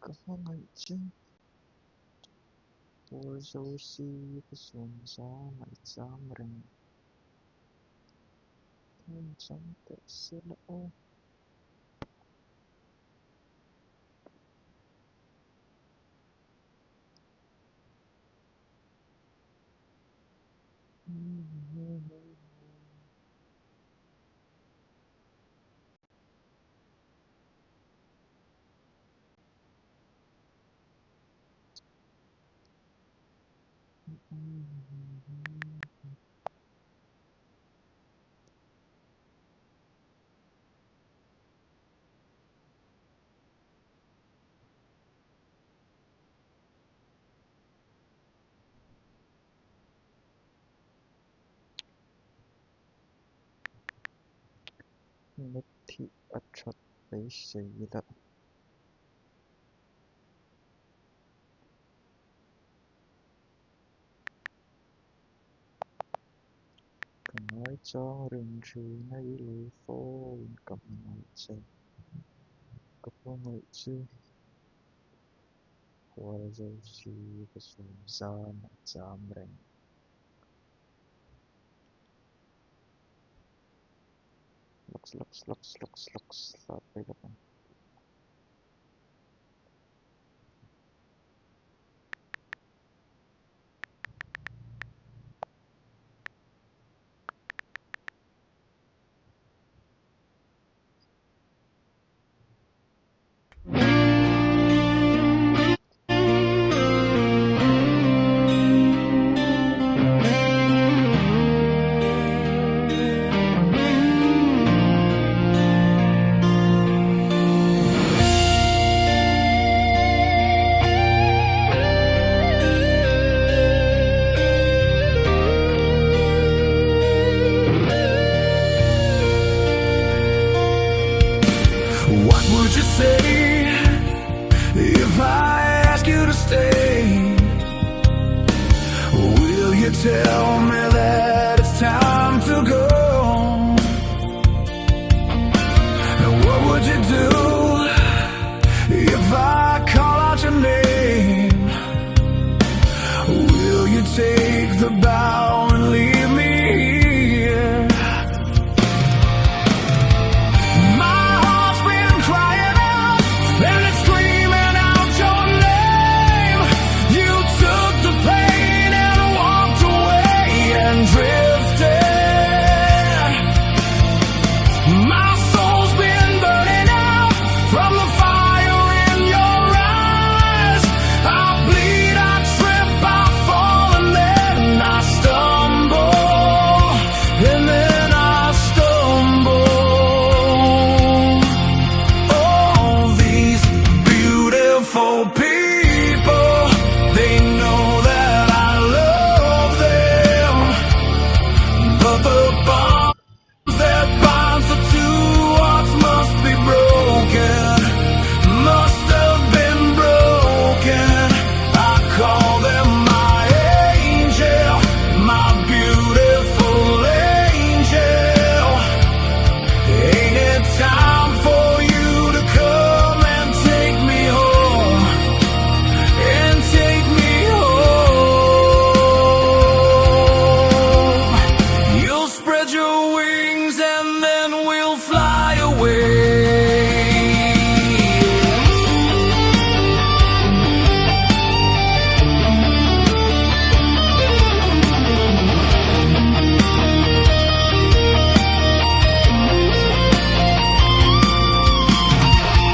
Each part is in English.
Có ngày chứ tôi dấu si với xuồng gió mãi gió rừng thêm sống tệ xưa lỡ nhất thị ất thuật với sĩ lỡ cần nói cho rừng trừ nay lối phố cầm nói chơi có phố ngợi chứ tôi dấu si với xuồng gió mãi gió rừng looks available. What would you say if I ask you to stay? Will you tell me that it's time to go? And what would you do if I call out your name? Will you take the bow and leave me here? My heart's been crying out and it's screaming out your name. You took the pain and walked away and drifted. My soul's been burning out from the fire in your eyes. I bleed, I trip, I fall, and then I stumble, and then I stumble. All these beautiful people, they know that I love them, but the bonds that binds the two hearts must be broken, must have been broken. I call them my angel, my beautiful angel. Ain't it time for you to come and take me home, and take me home? You'll spread your wings and then we'll fly away.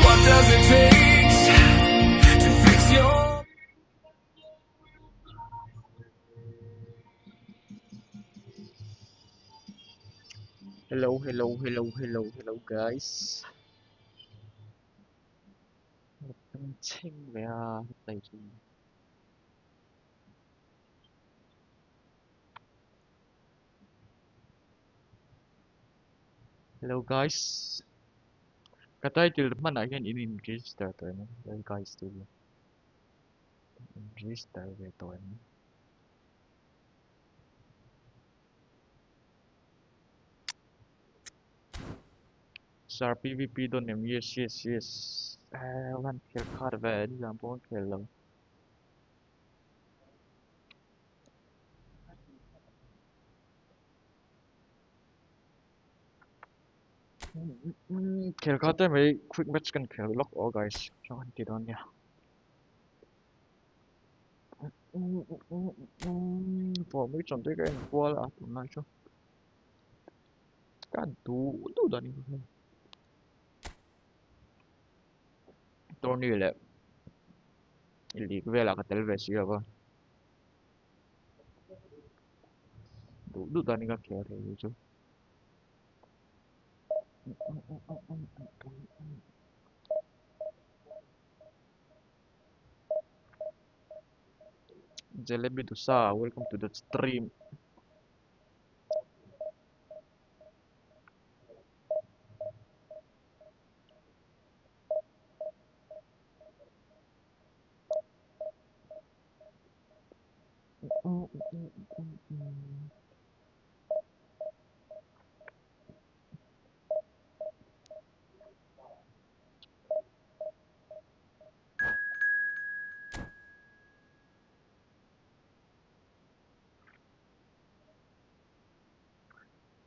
What does it take to fix your... Hello guys. Một tâm tranh về tài chính. Hello guys. Katay tilman again in register to ano. Hello guys to register to ano. Sar PVP don em yes. Van kèo khát về đi làm bốn kèo lần. Kèo khát tới mấy quick match kan kèo lock all guys. Cho anh tí đón nha. Bỏ mấy chọn tới cái anh qua là tụi này cho. Cả đủ đón đi. Tony là league về là cái tel về xíu rồi. Đủ đón đi cái kèo thì chứ. Jalebi to Sa, welcome to the stream.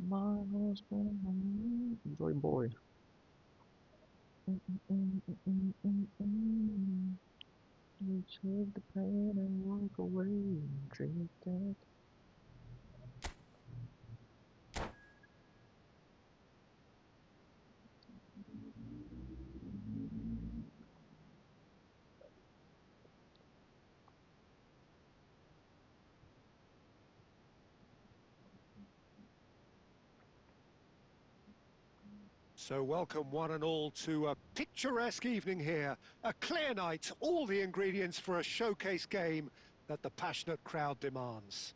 My husband, enjoy boy. We take the pain and walk away and drink that. So welcome one and all to a picturesque evening here. A clear night, all the ingredients for a showcase game that the passionate crowd demands.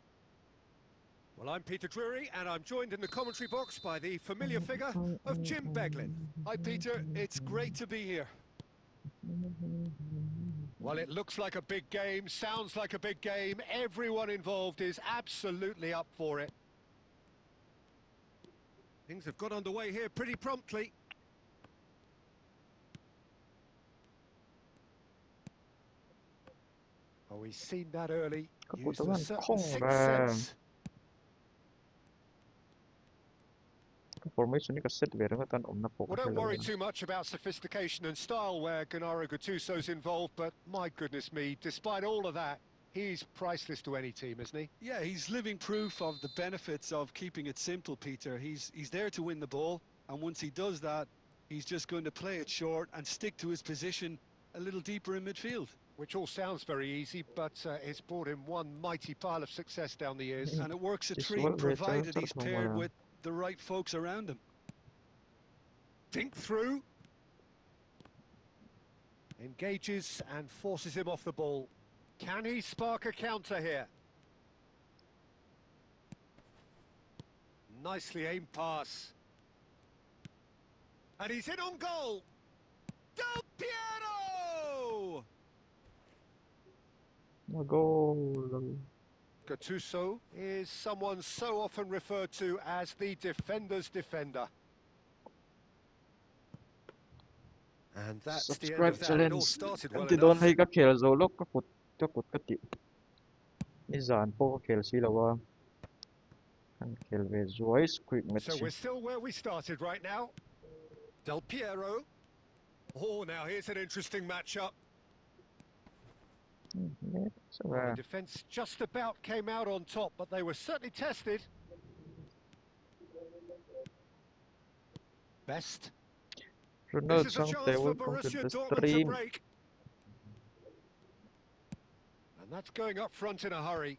Well, I'm Peter Drury, and I'm joined in the commentary box by the familiar figure of Jim Beglin. Hi, Peter. It's great to be here. Well, it looks like a big game, sounds like a big game. Everyone involved is absolutely up for it. Things have got underway here pretty promptly. Oh, he's seen that early. Used a certain sixth sense. Formation ni ka set về đó tan om na po Well, don't worry too much about sophistication and style where Gennaro Gattuso's involved, but my goodness me, despite all of that, he's priceless to any team, isn't he? Yeah, he's living proof of the benefits of keeping it simple, Peter. He's there to win the ball, and once he does that, he's just going to play it short and stick to his position a little deeper in midfield. Which all sounds very easy, but it's brought him one mighty pile of success down the years. And it works a treat, provided he's paired with the right folks around him. Think through. Engages and forces him off the ball. Can he spark a counter here? Nicely aimed pass. And he's in on goal. Del Piero! A goal. Gattuso is someone so often referred to as the defender's defender. And that's the end of that. It all started well Ti don enough. hay ka kèo zo lok ka put ka ti. Ni zan po ka kèo si lawa. Kan kèo về Joyce quick match. So we're still where we started right now. Del Piero. Oh, now here's an interesting matchup. The defence just about came out on top, but they were certainly tested. Best. This is a chance for Borussia Dortmund to break. And that's going up front in a hurry.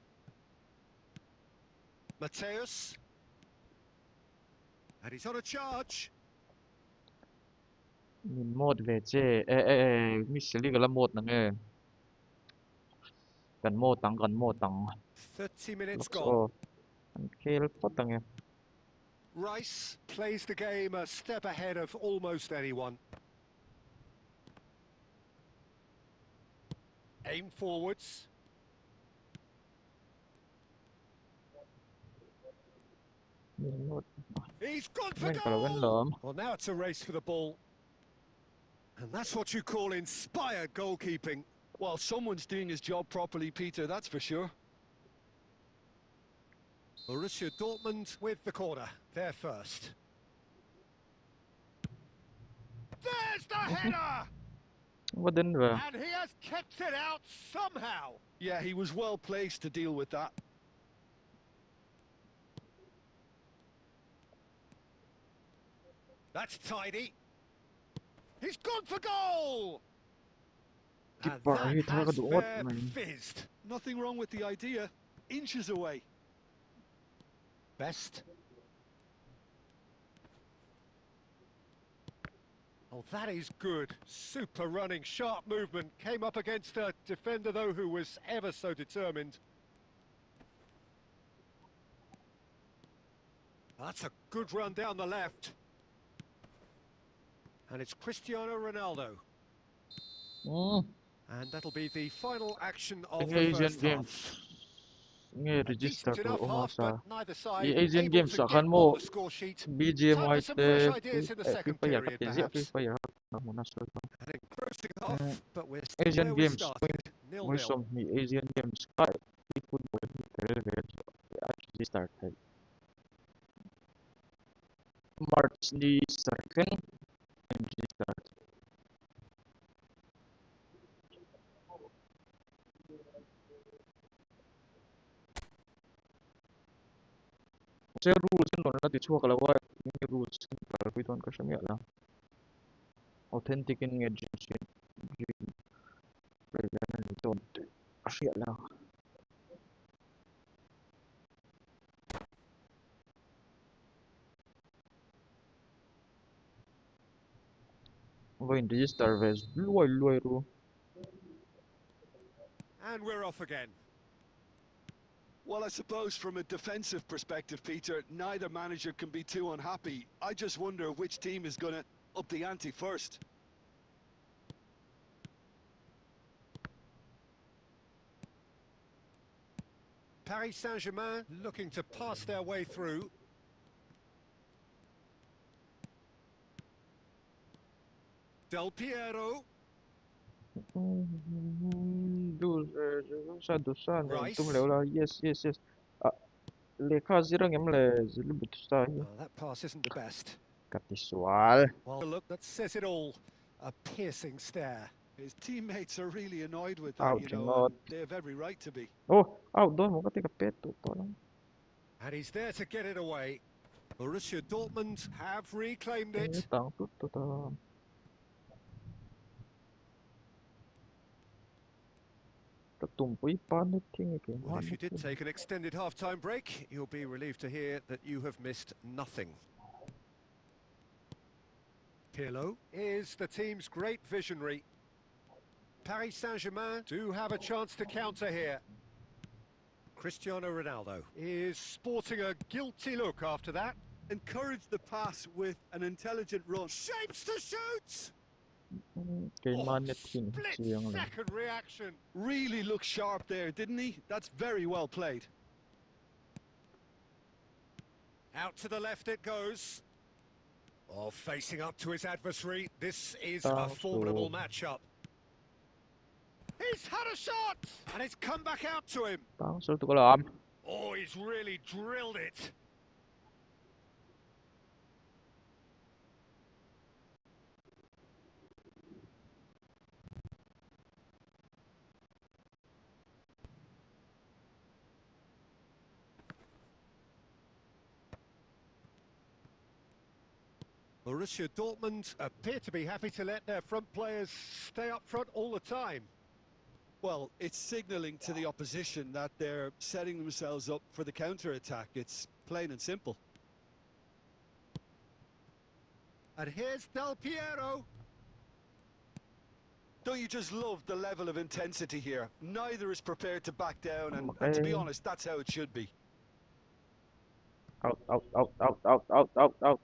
Mateus. And he's on a charge. Min mod về che Missili cái là mod nè nghe. Gần mod tăng. 30 minutes gone. Kan kèo phát tăng nghe. Rice plays the game a step ahead of almost anyone. Aim forwards. He's gone for goal! Well, now it's a race for the ball. And that's what you call inspired goalkeeping. Well, someone's doing his job properly, Peter, that's for sure. Borussia Dortmund with the corner. They're first. There's the header! Wat doen we? And he has kept it out somehow. Yeah, he was well placed to deal with that. That's tidy. He's gone for goal! And Keeper, that hit has hard fair man. fizzed. Nothing wrong with the idea. Inches away. Best. Oh, that is good. Super running, sharp movement. Came up against a defender, though, who was ever so determined. That's a good run down the left. And it's Cristiano Ronaldo. And that'll be the final action of the Asian first Games. half. Nga A register decent ko enough half, but umasa. neither side Asian able Games to akan get mo on the score sheet. BGM Time for white some fresh ideas in the second FIFA ya period, kaptezi perhaps. FIFA ya muna so. An engrossing half, but we're still Asian where we Games started. mo 0-0. som ni Asian Games ka Efootball actually started March the 2nd and start. Saya rules no na tichwa kalawa ni rules para piton ka siya lang. Authentic in agency. Kailangan ito. Siya lang. Going to start with luay ro. And we're off again. Well, I suppose from a defensive perspective, Peter, neither manager can be too unhappy. I just wonder which team is going to up the ante first. Paris Saint-Germain looking to pass their way through. Del Piero. Dosa Rice. tumleula yes. Leka zirang emle zilibutusta. Well, that pass isn't the best. Katiswal. Well, look, that says it all. A piercing stare. His teammates are really annoyed with that, Ouch, you know, not. and they have every right to be. Oh, doon mo katika peto parang. And he's there to get it away. Borussia Dortmund have reclaimed it. Tang tuto. Katumpuy panit tingi kay Well, if you did take an extended half-time break, you'll be relieved to hear that you have missed nothing. Pirlo is the team's great visionary. Paris Saint-Germain do have a chance to counter here. Cristiano Ronaldo is sporting a guilty look after that. Encourage the pass with an intelligent run. Shapes to shoot! kay Oh, manit king siyang lang. split-second reaction. Really looked sharp there, didn't he? That's very well played. Out to the left it goes. Oh, facing up to his adversary. This is Oh, a formidable so- matchup. He's had a shot! And it's come back out to him. Tang so to kalam. Oh, he's really drilled it. Borussia Dortmund appear to be happy to let their front players stay up front all the time. Well, it's signalling to the opposition that they're setting themselves up for the counter-attack. It's plain and simple. And here's Del Piero. Don't you just love the level of intensity here? Neither is prepared to back down, and to be Okay. honest, that's how it should be. Out.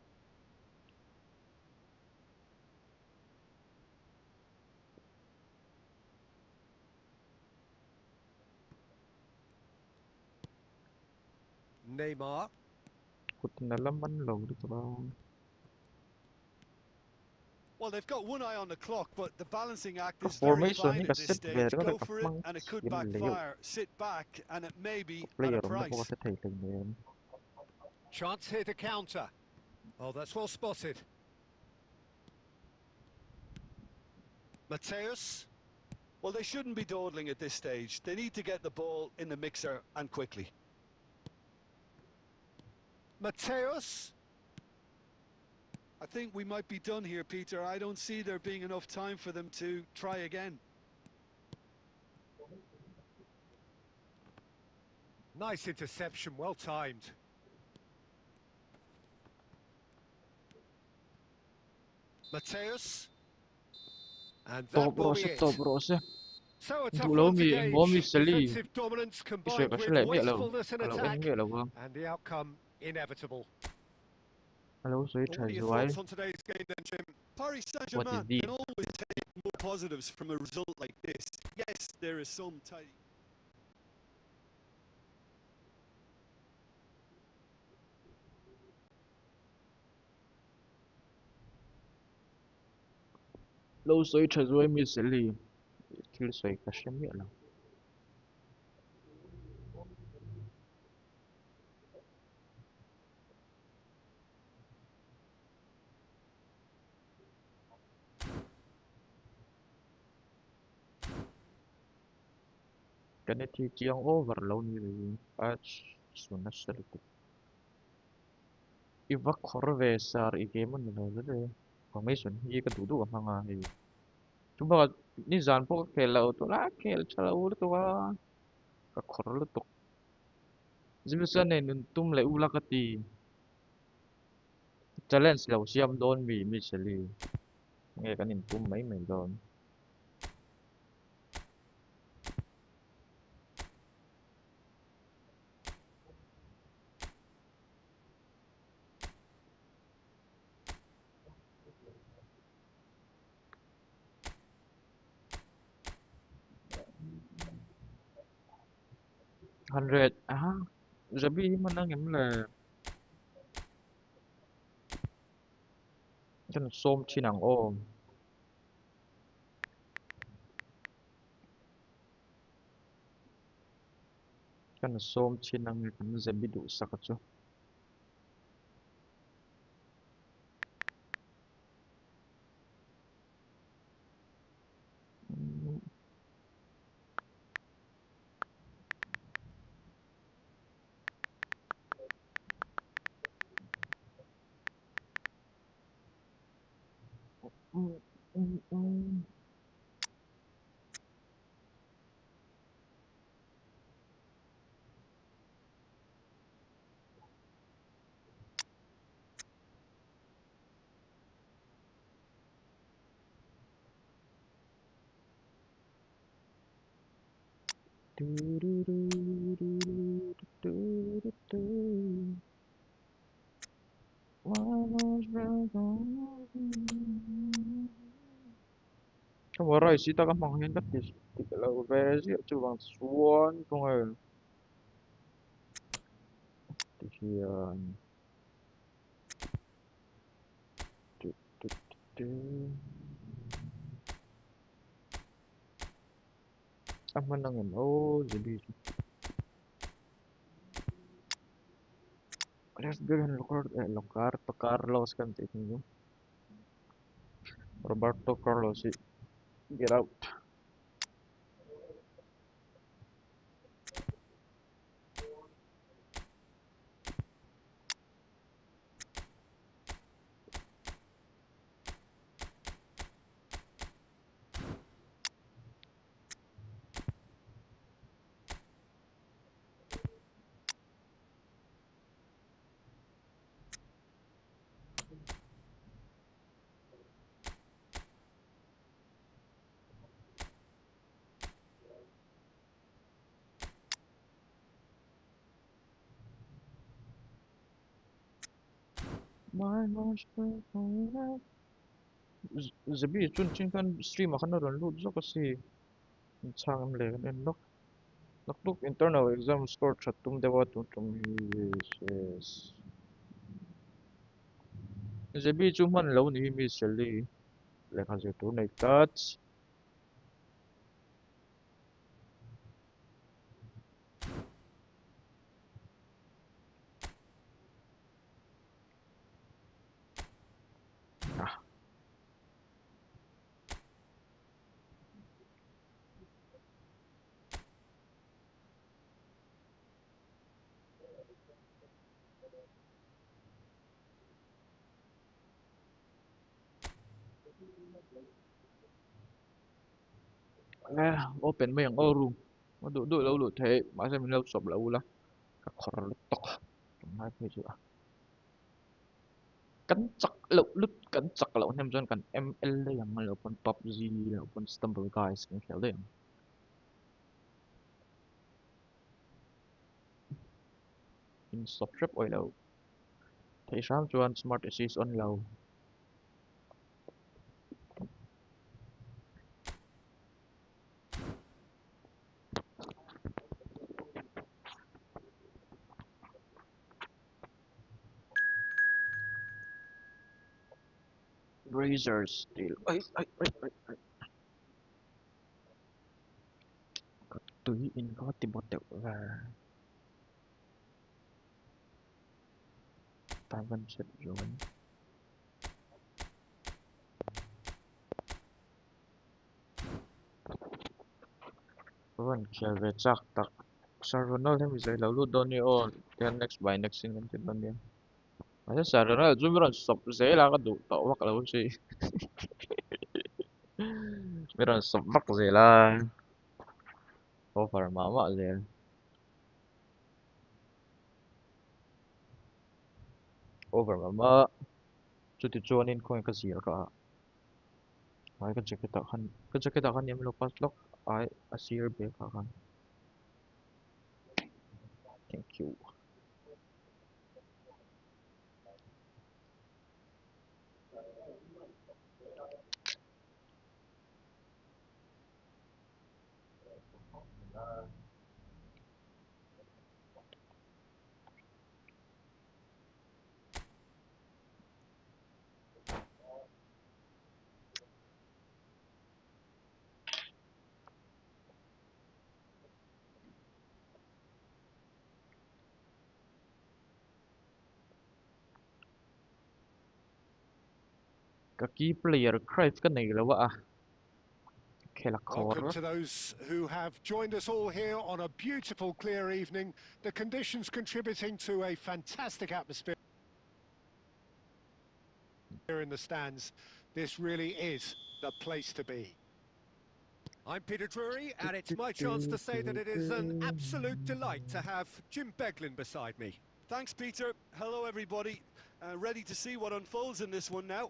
Neymar. Kut na laman law dito ba? Well, they've got one eye on the clock, but the balancing act Ka is very formation fine ni at ka this set ve stage. ka Go ka for it, mang and it could sim leo backfire. Sit back, and it may be at a player na ko price. ka thei thei ne Chance here to counter. Oh, that's well spotted. Mateus. Well, they shouldn't be dawdling at this stage. They need to get the ball in the mixer and quickly. Mateus. I think we might be done here, Peter. I don't see there being enough time for them to try again. Nice interception, well timed. Mateus. And to that will bro be se to it. bro se So a du tough lo one to mo mi gauge. seli Defensive dominance ki se combined ka with sele mi lo wastefulness in ka lo eng attack. mi lo ba And the outcome inevitable. hello so Well, what try are your so I thoughts on today's game then, Jim? Paris what is Saint-Germain the can always take more positives from a result like this. Yes, there is some tidy. lâu rồi chơi rồi mi seli kill sai ka shem mi lo cái này thì chiang over lâu ni rồi à suna sel iwa khorve sar I game on lo le formation hi ka dudu hanga hi chuba ni zan po khela to la khel chala ur to wa ka khorlo to jimisa ne nun tum le ula ka ti challenge lo siam don mi seli nge kanin tum mai mai don 100 Zabi man ang le kan som chinang om kan som chinang kan zabi du sakachu Kamara isi ta kan manghen kat tis tikala vezi chu bang suan kong ai tihian tu tu tu aman nangin oh jadi let's go and lokar to Carlos kan tihian Roberto Carlos get out my gosh zabi chun chin kan stream akan ron lut zo kasi chang am le kan nok nok look internal exam score chatum dewa tum yes zabi chu man lo ni mi seli Lacazette to make touch. Ah, open mo yung Oru. Madu lâu lụt thế, mãi xem mình lâu sập lâu la. Các khổ lụt tóc. Mai phải chưa. Cắn chặt lậu nem dân kan ML đây yang lâu pun PUBG lâu pun Stumble Guys kan khel đây. In stop trip oi lâu. Thấy sáng chuan smart assist on lâu. Razor steel. Ai. Túi in có tìm một tiểu và ta vẫn sẽ rồi. Vẫn kia về chắc tắc. Sa Ronaldo thêm bây lâu lút đón nhiều. Then next by next inกันđón nhiều. Mà sa Ronaldo zoom ron sập dễ là cái đủ tàu mắc lâu chứ. Meron sập mắc dễ là. Over mama dễ. Over mama. Chút thì chuan in coin cái gì cả. Ai cái jacket kan em lo pas lock. Ai asir be ka kan. Thank you. Cái key player Crave cái này là vợ. Kela Welcome core. to those who have joined us all here on a beautiful, clear evening. The conditions contributing to a fantastic atmosphere here in the stands. This really is the place to be. I'm Peter Drury, and it's my chance to say that it is an absolute delight to have Jim Beglin beside me. Thanks, Peter. Hello, everybody. Ready to see what unfolds in this one now.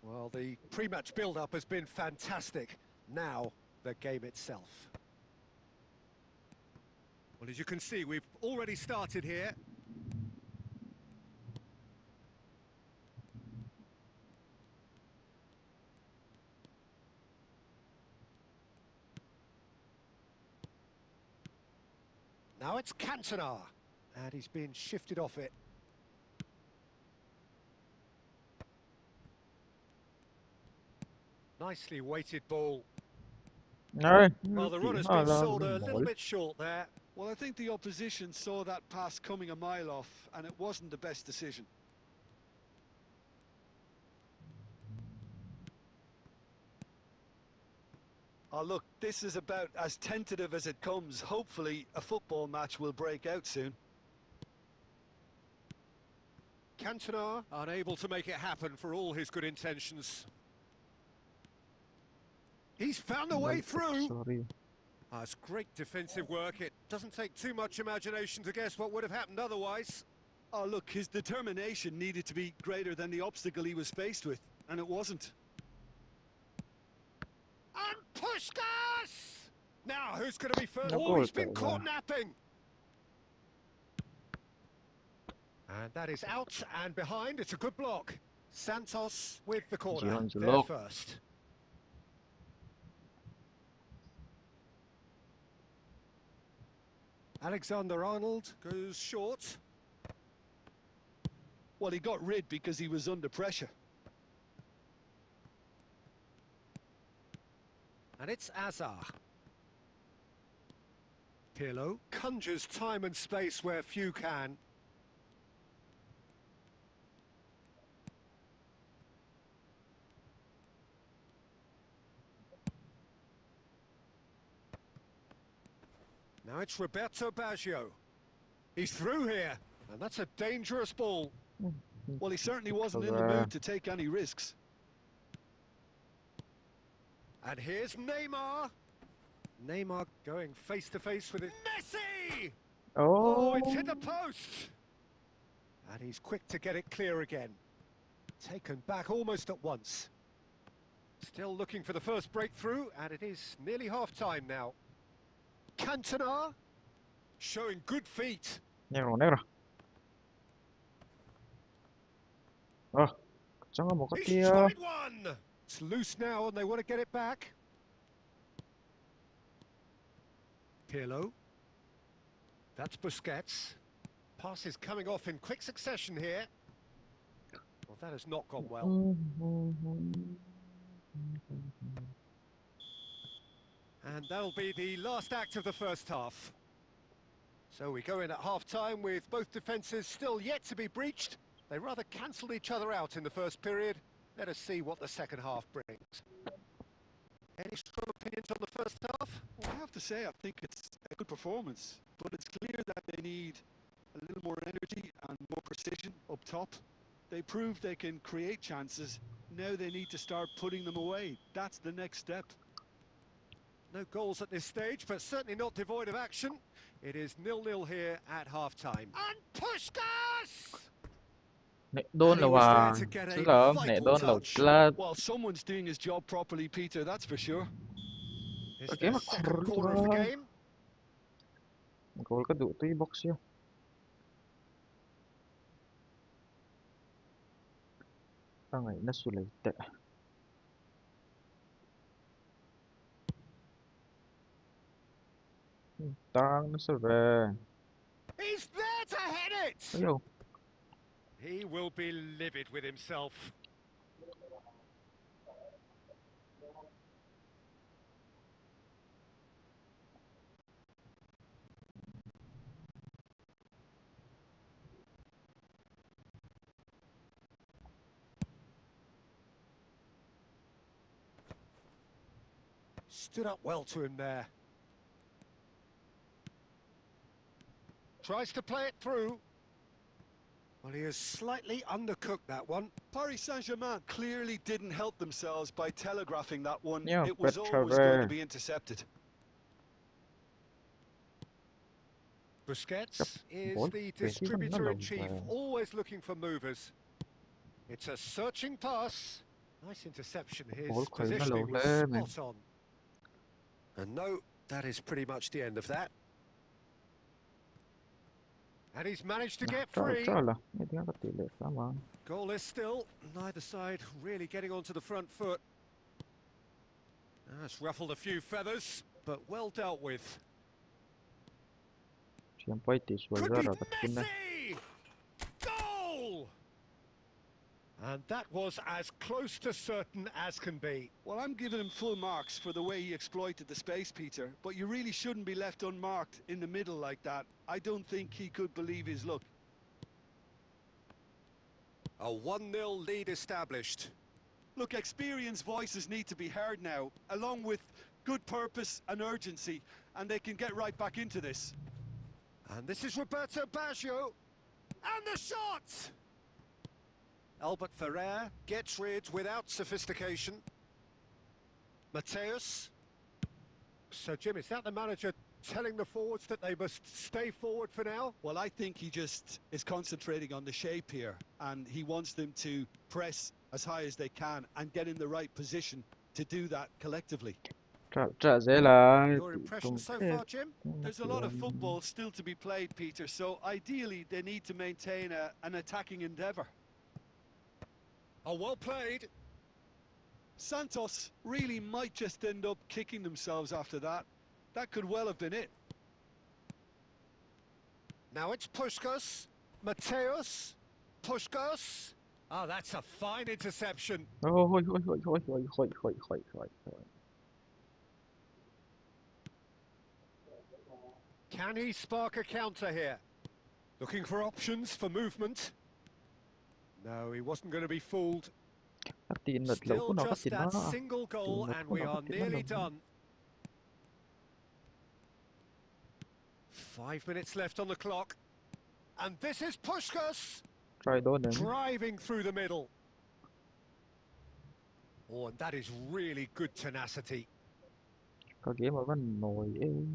Well, the pre-match build-up has been fantastic. Now, the game itself. Well, as you can see, we've already started here. Now it's Cantona, and he's been shifted off it. Nicely weighted ball. Đấy, Well, the chỉ run has mà been là sold a nó little mỏi. bit short there. Well, I think the opposition saw that pass coming a mile off, and it wasn't the best decision. Oh, look, this is about as tentative as it comes. Hopefully, a football match will break out soon. Cantona unable to make it happen for all his good intentions. He's found a way through. Sorry. That's great defensive work. It doesn't take too much imagination to guess what would have happened otherwise. Oh, look, his determination needed to be greater than the obstacle he was faced with, and it wasn't. And Puskas! Now, who's going to be first? No Oh, goal he's been though, caught napping. And that is out and behind. It's a good block. Santos with the corner. Giron's There lock. first. Alexander-Arnold goes short. Well, he got rid because he was under pressure. And it's Azar. Pirlo conjures time and space where few can. Now it's Roberto Baggio. He's through here, and that's a dangerous ball. Well, he certainly wasn't in the mood to take any risks. And here's Neymar. Neymar going face to face with it. Messi! Oh, it's hit the post! And he's quick to get it clear again. Taken back almost at once. Still looking for the first breakthrough, and it is nearly half-time now. Cantona showing good feet. Negro, negro. Ah, jangan mau He's dia. tried one! It's loose now and they want to get it back. Pirlo. That's Busquets. Passes coming off in quick succession here. Well, that has not gone well. And that'll be the last act of the first half. So we go in at half-time with both defences still yet to be breached. They rather cancelled each other out in the first period. Let us see what the second half brings. Any strong opinions on the first half? Well, I have to say, I think it's a good performance, but it's clear that they need a little more energy and more precision up top. They proved they can create chances. Now they need to start putting them away. That's the next step. No goals at this stage, but certainly not devoid of action. It is 0-0 here at half-time. And Puskas! Nè đôn And là he was there hoàng. to get a Chứ là nè vital đôn là touch. là Well, someone's doing his job properly, Peter, that's for sure. It's cái their mà second khổ corner of the quá. game. Goal ka dụ tuy box siya. Tangay na sulayte. Tang na sa ve. He's there to head it! Ayaw. He will be livid with himself. Stood up well to him there. Tries to play it through. Well, he has slightly undercooked that one. Paris Saint-Germain clearly didn't help themselves by telegraphing that one. Yeah, It was better always going to way. be intercepted. Busquets is Ball the 21 distributor-in-chief, na lang. always looking for movers. It's a searching pass. Nice interception. Ball His kayo na positioning lang, was man. spot on. And no, that is pretty much the end of that. And he's managed to get free. Chala. Hindi nga katili. Tama. Goalless still. Neither side really getting onto the front foot. That's ruffled a few feathers, but well dealt with. Siyempre, itis. Could Wala be rapat na. Messi! Goal! And that was as close to certain as can be. Well, I'm giving him full marks for the way he exploited the space, Peter, but you really shouldn't be left unmarked in the middle like that. I don't think he could believe his luck. A 1-0 lead established. Look, experienced voices need to be heard now, along with good purpose and urgency, and they can get right back into this. And this is Roberto Baggio. And the shot! Albert Ferrer gets rid without sophistication. Mateus. So, Jim, is that the manager telling the forwards that they must stay forward for now? Well, I think he just is concentrating on the shape here, and he wants them to press as high as they can and get in the right position to do that collectively. Dễ là Your impression so far, Jim? There's a lot of football still to be played, Peter, so ideally they need to maintain an attacking endeavour. Oh, well played. Santos really might just end up kicking themselves after that. That could well have been it. Now it's Puskas. Mateus. Puskas. Oh, that's a fine interception. Oh, hoi. Can he spark a counter here? Looking for options for movement. No, he wasn't going to be fooled. Tin nật lâu Still của nó có just tin that nó. single Tin goal nật and của we nó có are tin nó nearly đâu. done. 5 minutes left on the clock. And this is Puskás Try đó nè. driving through the middle. Oh, and that is really good tenacity. Có game mà vẫn nổi ấy.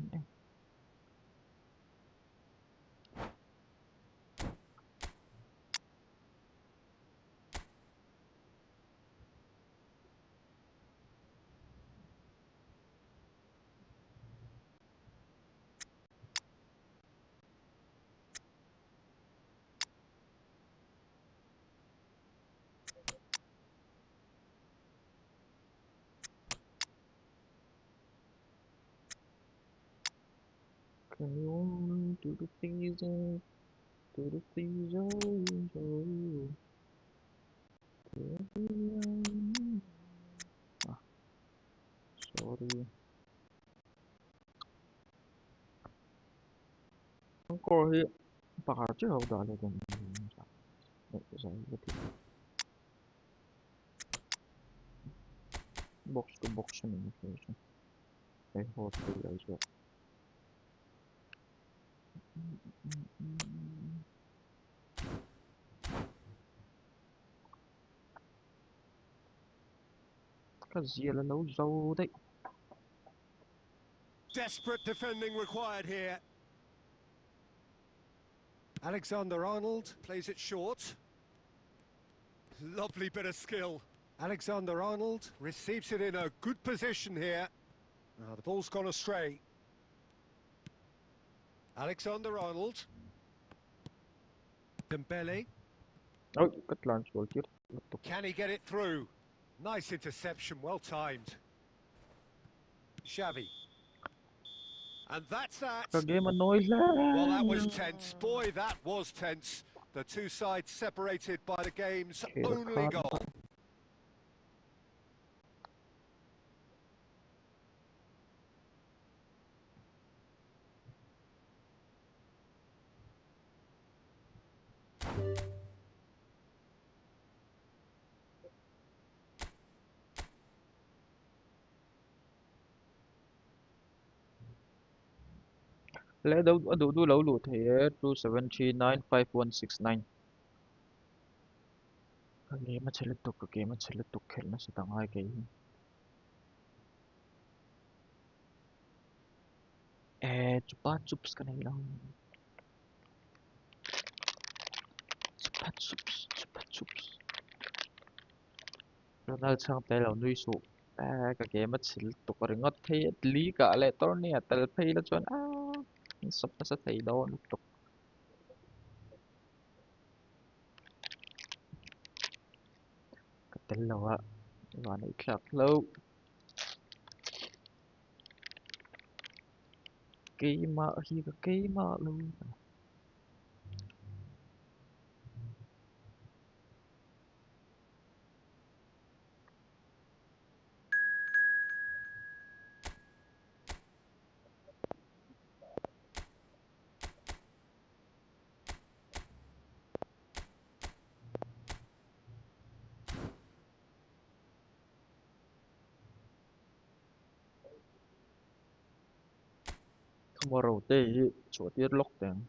Carry on to the season, to the season. Ah, sorry. Encore here. Pakatçı oldu halledin. Güzel bir box to box communication. Hey, hold the as well. Kazia lâu dâu đấy. Desperate defending required here. Alexander-Arnold plays it short. Lovely bit of skill. Alexander-Arnold receives it in a good position here. The ball's gone astray. Alexander-Arnold. Dembele. Ôi, cất launch goal chứ. Can he get it through? Nice interception, well timed. Xavi. And that's that. Cái game mà nổi Well, that was lên. tense. Boy, that was tense. The two sides separated by the game's Okay, only goal. Lẽ đâu đủ lâu lụt thế 27395169. Cái game mà chơi lật tục खेल nó sẽ tăng hai cái. Chupa chups cái này lang. Chupa chups. Ronald sang tay lâu nuôi sụ. Cái game mà chơi lật tục rồi ngót thế lý cả lại tao nè tel pay là chọn sắp nó sẽ thấy đâu lật tục. Cái tên lâu á. Và này khác lâu. Cái mà luôn. Tomorrow tê chỗ tiết lốc tiếng.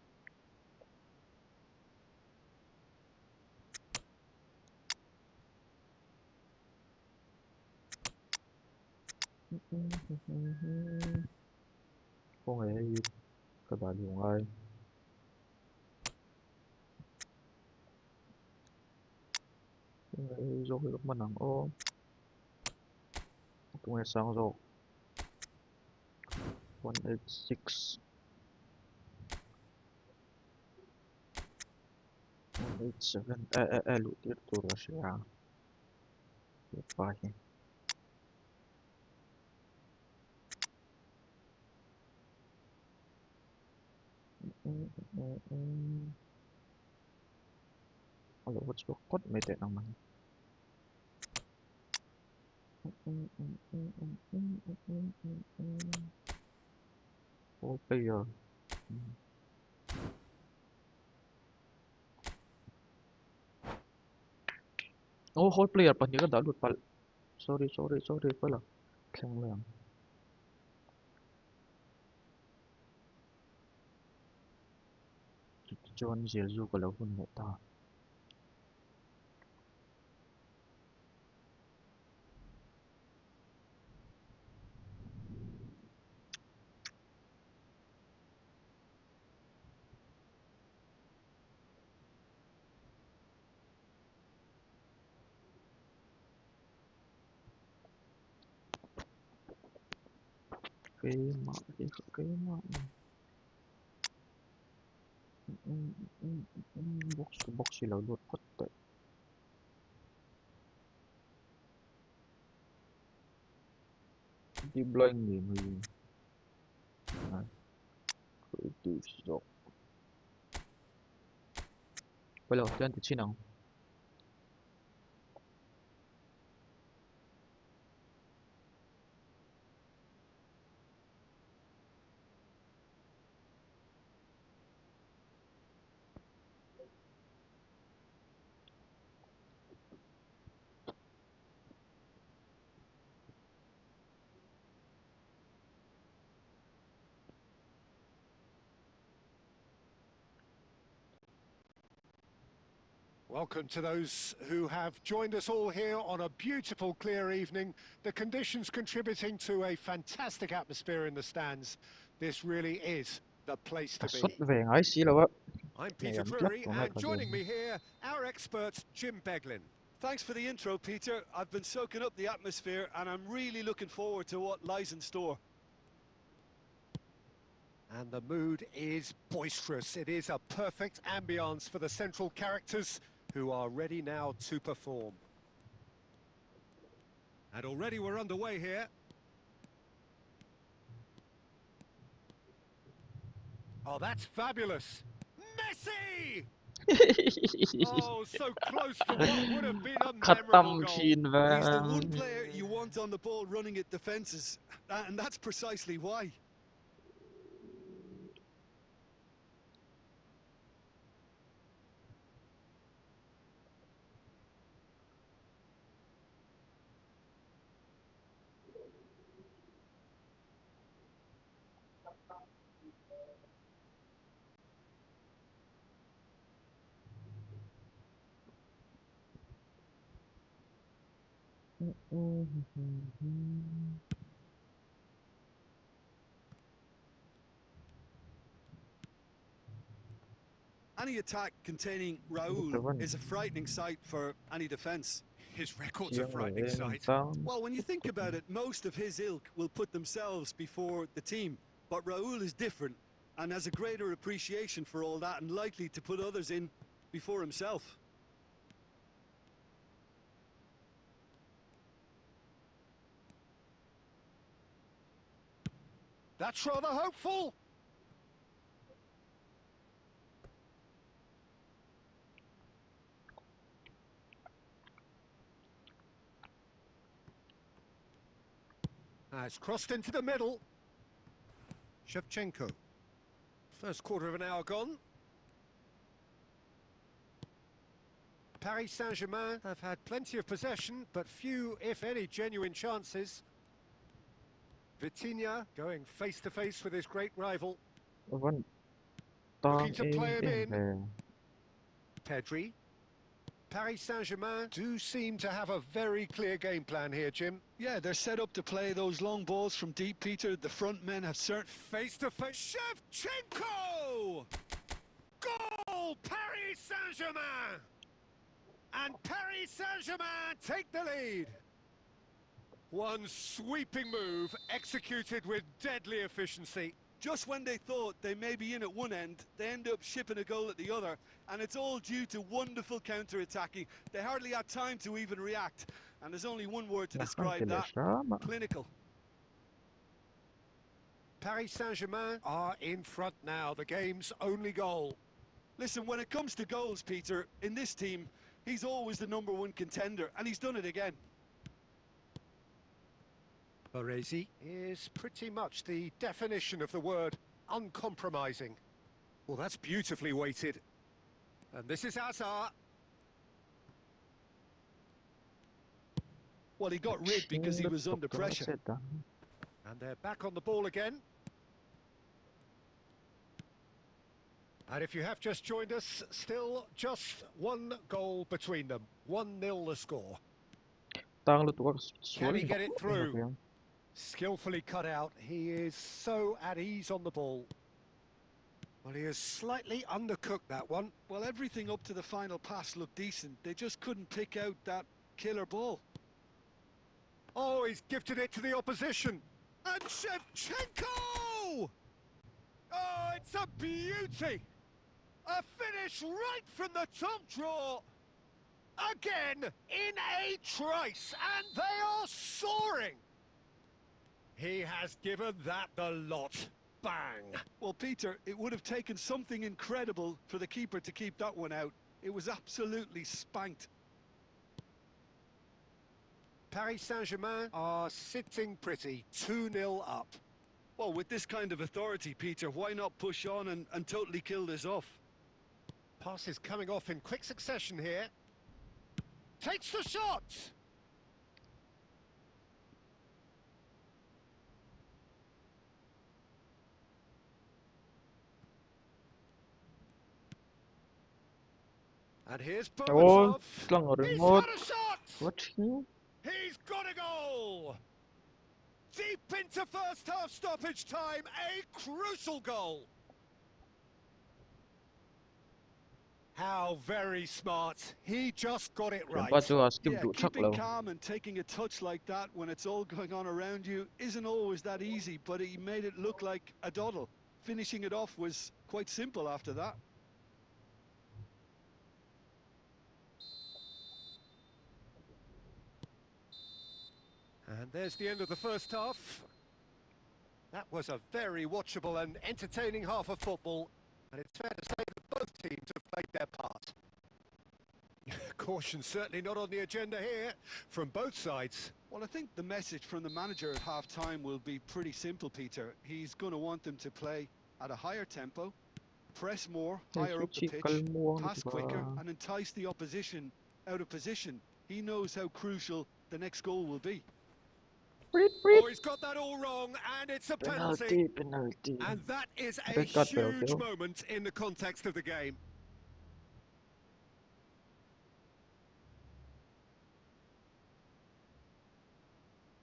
Không hề gì. Các bạn dùng ai. Rồi lúc mà nắng ô. Tụi ngày sáng rồi. 186. 187. Lụt tiết tụi ra sẽ à. Tiết phải. Alo, what's your code mate naman? All player. Oh, whole player pa niya ka dalut pal. Sorry pala. Klang lang. Chuan Zilzu ka lang hun mo ta. Kaya ma. Box sila lut pat. Di blind ni mo yun. Creative stock. Wala, dyan, tinang. Welcome to those who have joined us all here on a beautiful, clear evening. The conditions contributing to a fantastic atmosphere in the stands. This really is the place to Kasot be. về ngay sila wa. I'm Peter Ngayon, klap Drury, ko nga and kagyan. joining me here, our expert, Jim Beglin. Thanks for the intro, Peter. I've been soaking up the atmosphere and I'm really looking forward to what lies in store. And the mood is boisterous. It is a perfect ambience for the central characters who are ready now to perform. And already we're underway here. Oh, that's fabulous. Messi! Oh, so close to what would have been a memorable Katam goal. chin He's the one van. player you want on the ball running at defences, and that's precisely why. Any attack containing Raul is a frightening sight for any defence. His record's a Siyang frightening ngayon, sight. tang. Well, when you think about it, most of his ilk will put themselves before the team. But Raul is different and has a greater appreciation for all that and likely to put others in before himself. That's rather hopeful. It's crossed into the middle. Shevchenko. First quarter of an hour gone. Paris Saint-Germain have had plenty of possession, but few, if any, genuine chances. Vitinha going face-to-face with his great rival. One Looking tang to play him in. eh. Pedri. Paris Saint-Germain do seem to have a very clear game plan here, Jim. Yeah, they're set up to play those long balls from deep, Peter. The front men have certain... Face-to-face. Shevchenko! Goal! Paris Saint-Germain! And Paris Saint-Germain take the lead. One sweeping move executed with deadly efficiency. Just when they thought they may be in at one end, they end up shipping a goal at the other, and it's all due to wonderful counter-attacking. They hardly had time to even react, and there's only one word to describe that: clinical. Paris Saint-Germain are in front now, the game's only goal. Listen, when it comes to goals, Peter, in this team, he's always the #1 contender, and he's done it again. Regis is pretty much the definition of the word uncompromising. Well, that's beautifully weighted. And this is Hazard. Well, he got rid because he was under pressure. And they're back on the ball again. And if you have just joined us, still just one goal between them. 1-0 the score. Can he get it through? Skillfully cut out. He is so at ease on the ball. Well, he has slightly undercooked that one. Well, everything up to the final pass looked decent. They just couldn't pick out that killer ball. Oh, he's gifted it to the opposition. And Shevchenko! Oh, it's a beauty. A finish right from the top draw. Again, in a trice, and they are soaring. He has given that the lot. Bang. Well, Peter, it would have taken something incredible for the keeper to keep that one out. It was absolutely spanked. Paris Saint-Germain are sitting pretty, 2-0 up. Well, with this kind of authority, Peter, why not push on and totally kill this off? Pass is coming off in quick succession here. Takes the shot! And here's Berbatov. He's had a shot! He's got a goal! Deep into first half stoppage time, a crucial goal. How very smart. He just got it right. Yeah, keeping calm and taking a touch like that when it's all going on around you isn't always that easy, but he made it look like a doddle. Finishing it off was quite simple after that. And there's the end of the first half. That was a very watchable and entertaining half of football. And it's fair to say that both teams have played their part. Caution certainly not on the agenda here from both sides. Well, I think the message from the manager at half-time will be pretty simple, Peter. He's going to want them to play at a higher tempo, press more, higher up the pitch, pass quicker, and entice the opposition out of position. He knows how crucial the next goal will be. Oh, he's got that all wrong, and it's a penalty. And that is a huge moment in the context of the game.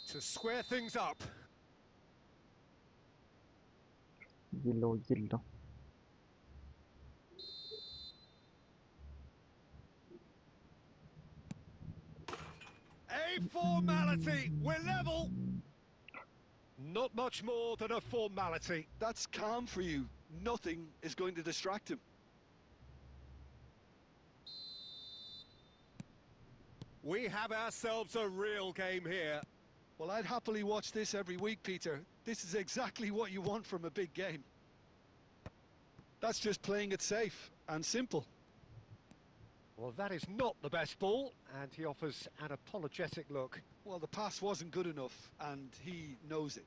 To square things up. Yellow. A formality. We're level. Not much more than a formality. That's calm for you. Nothing is going to distract him. We have ourselves a real game here. Well, I'd happily watch this every week, Peter. This is exactly what you want from a big game. That's just playing it safe and simple. Well, that is not the best ball, and he offers an apologetic look. Well, the pass wasn't good enough, and he knows it.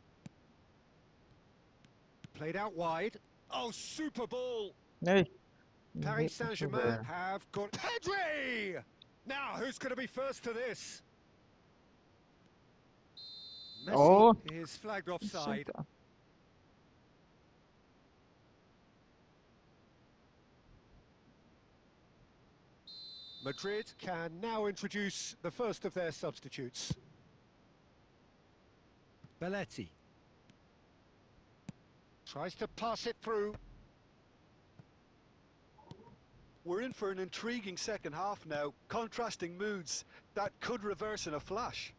Played out wide. Oh, super ball! Hey. Paris Saint-Germain have got Pedri! Now, who's going to be first to this? Messi is flagged offside. Madrid can now introduce the first of their substitutes. Belletti. Tries to pass it through. We're in for an intriguing second half now. Contrasting moods that could reverse in a flash.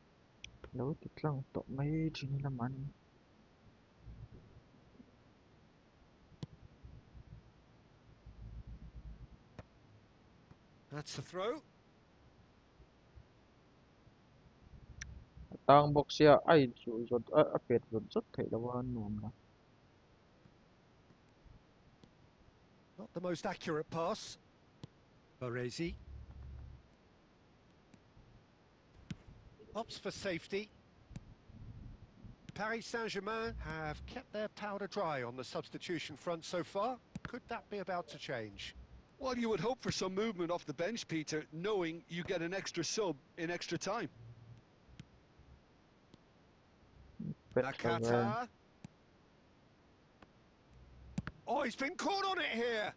That's the throw. Tang box ya ai chu zot a pet zot thei lawa nom na. Not the most accurate pass. Baresi. Opts for safety. Paris Saint-Germain have kept their powder dry on the substitution front so far. Could that be about to change? Well, you would hope for some movement off the bench, Peter, knowing you get an extra sub in extra time. Better well. Nakata. Oh, he's been caught on it here.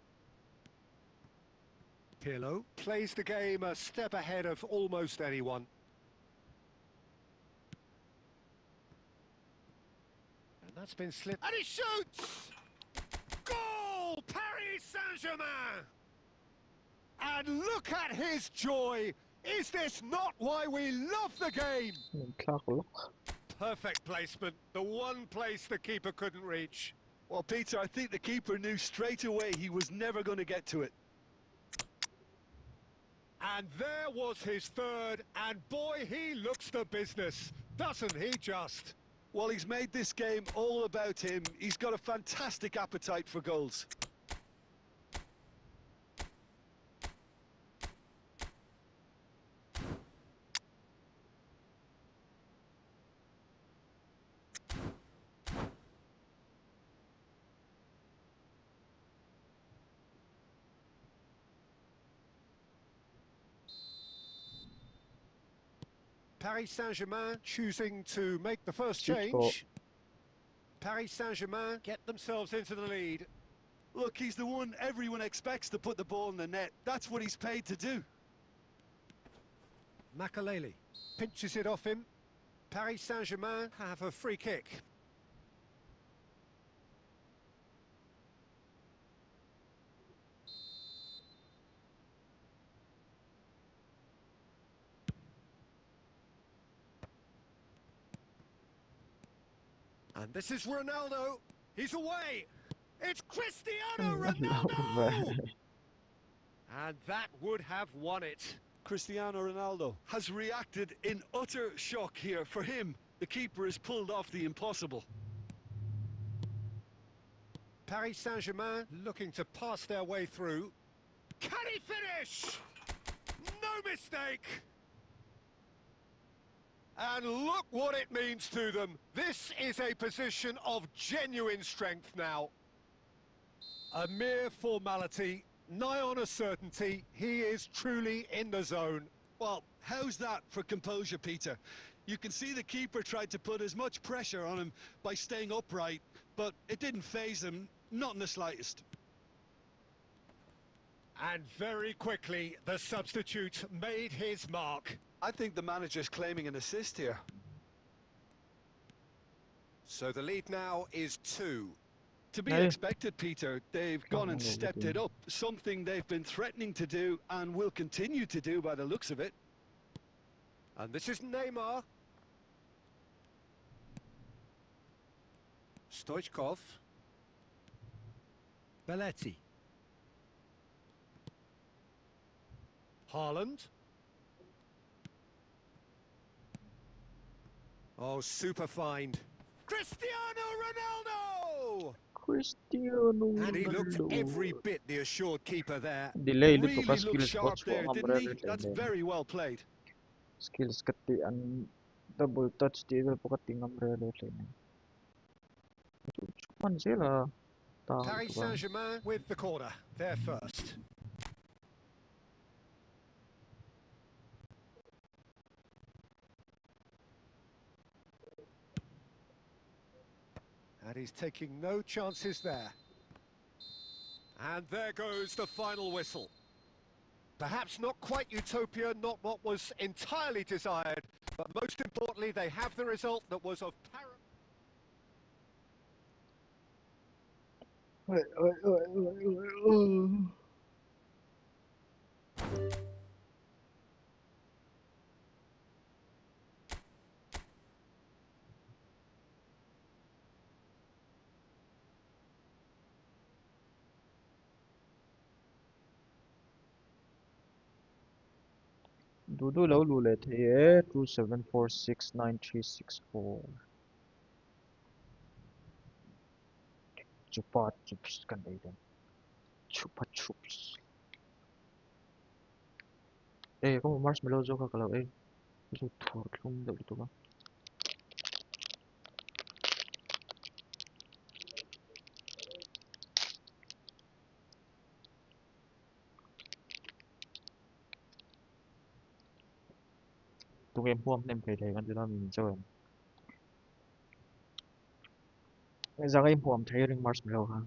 Pirlo plays the game a step ahead of almost anyone. And that's been slipped. And he shoots! Goal! Paris Saint-Germain! And look at his joy! Is this not why we love the game? Nagkakulok. Perfect placement, the one place the keeper couldn't reach. Well, Peter, I think the keeper knew straight away he was never going to get to it. And there was his third, and boy, he looks the business, doesn't he just? Well, he's made this game all about him. He's got a fantastic appetite for goals. Paris Saint-Germain choosing to make the first Good goal. change. Paris Saint-Germain get themselves into the lead. Look, he's the one everyone expects to put the ball in the net. That's what he's paid to do. Makaleli pinches it off him. Paris Saint-Germain have a free kick. And this is Ronaldo. He's away. It's Cristiano Ronaldo! And that would have won it. Cristiano Ronaldo has reacted in utter shock here. For him, the keeper has pulled off the impossible. Paris Saint-Germain looking to pass their way through. Can he finish? No mistake! And look what it means to them. This is a position of genuine strength now. A mere formality, nigh on a certainty. He is truly in the zone. Well, how's that for composure, Peter? You can see the keeper tried to put as much pressure on him by staying upright, but it didn't faze him, not in the slightest. And very quickly, the substitute made his mark. I think the manager's claiming an assist here. So the lead now is 2. To be Hey. expected, Peter. They've gone and stepped it up, something they've been threatening to do and will continue to do by the looks of it. And this is Neymar. Stoichkov. Belletti. Haaland. Oh, super find. Cristiano Ronaldo! Cristiano And he looked Ronaldo. every bit the assured keeper there. Delay Really dito ka looked skills sharp coach there, ko didn't he? That's amre very well played. skills kati an double touch dito po kating amre lane. Chupan sila. Tao Paris ito ba? Saint-Germain with the corner. They're first. And he's taking no chances there. And there goes the final whistle. Perhaps not quite utopia, not what was entirely desired, but most importantly, they have the result that was of paramount. Dudu lau lule the 27469364. Chupa chups kan dito. Chupa chups. Kung marshmallow ka kalau Itu turun daw dito ba? tung em huam nem kai thei kan jula min chawen zang em huam thei ring marshmallow ha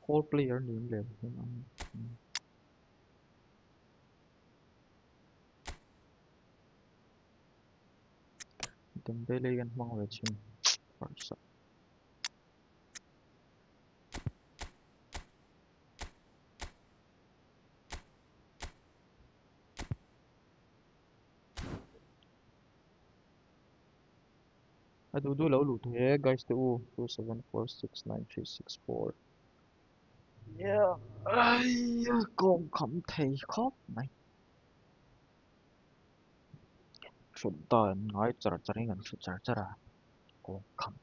whole player ni le Dembele kan mang ve chin Barca adu lo lu the guys te u 2746934 yeah ai con khẩm thầy khóc mày chuẩn tờ nói chả chả gần chả chả ra con khẩm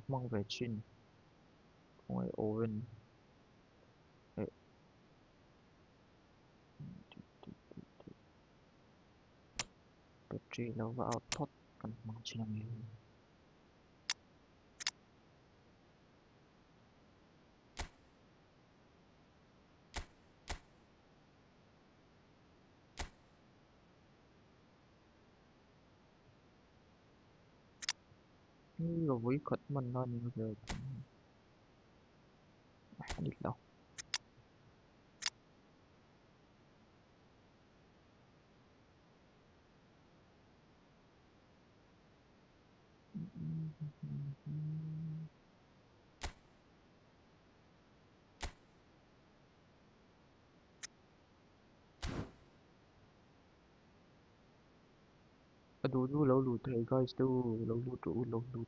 mang về chin ôi Owen Petri lâu vào thoát cần mang chin làm gì rồi với khất mình nó như vậy đi đâu adu lâu lu thầy guys tu lâu lu trụ lâu lu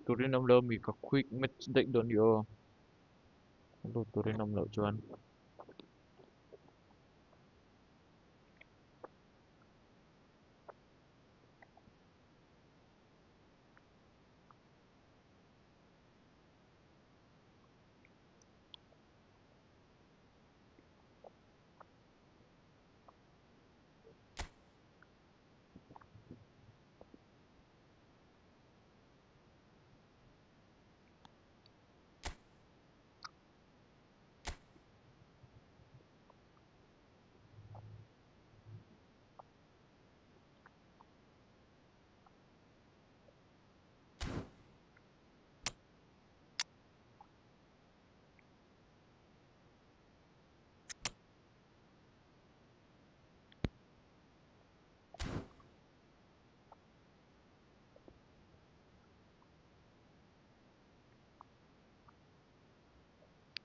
tụ đến năm lâu mình có quick match định đồn yo lu tụ đến năm lâu chuan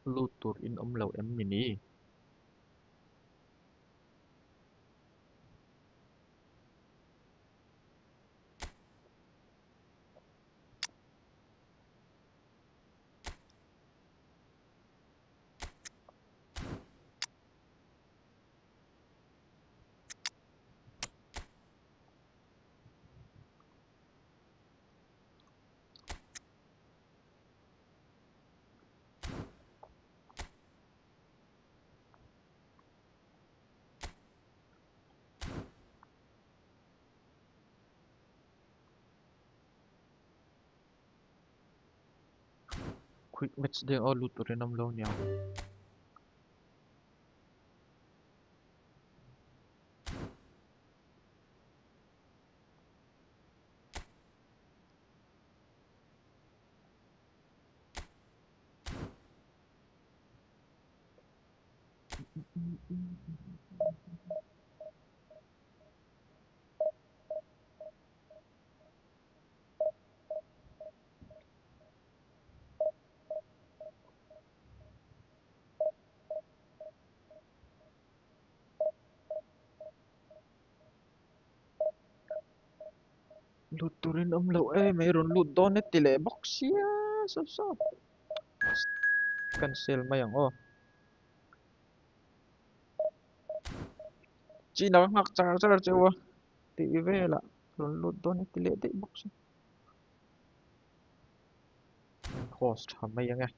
Lut tur in lo em mini. Quick match ding lut tur in lo niang. Lut tur in lo mayroon lut donet tile box ya. So. Cancel mayang oh. Chỉ nó ngạc char chewa. Ti ve la. Ron lut donet tile de box. Host mayang eh.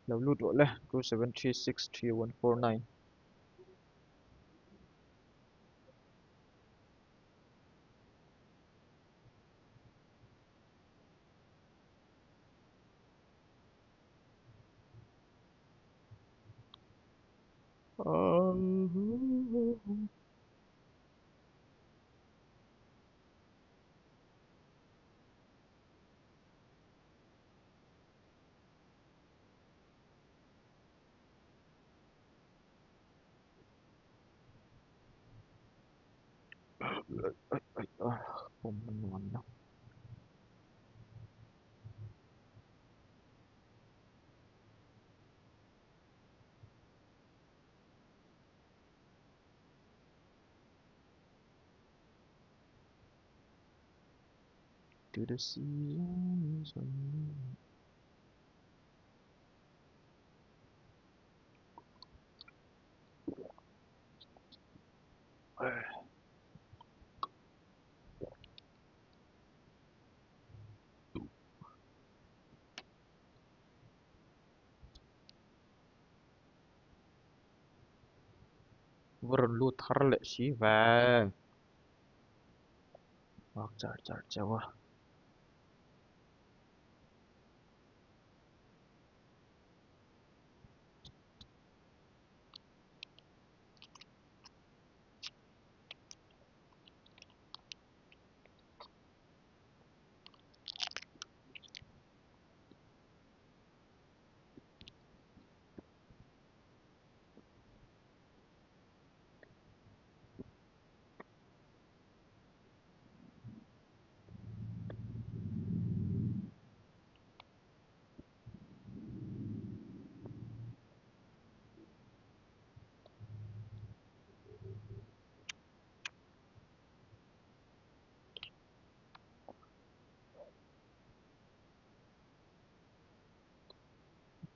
Lo lut lo le. 27363149. Không ngon đâu. To the seasons. Vron lut har lệ xí về. Hoặc char chewa.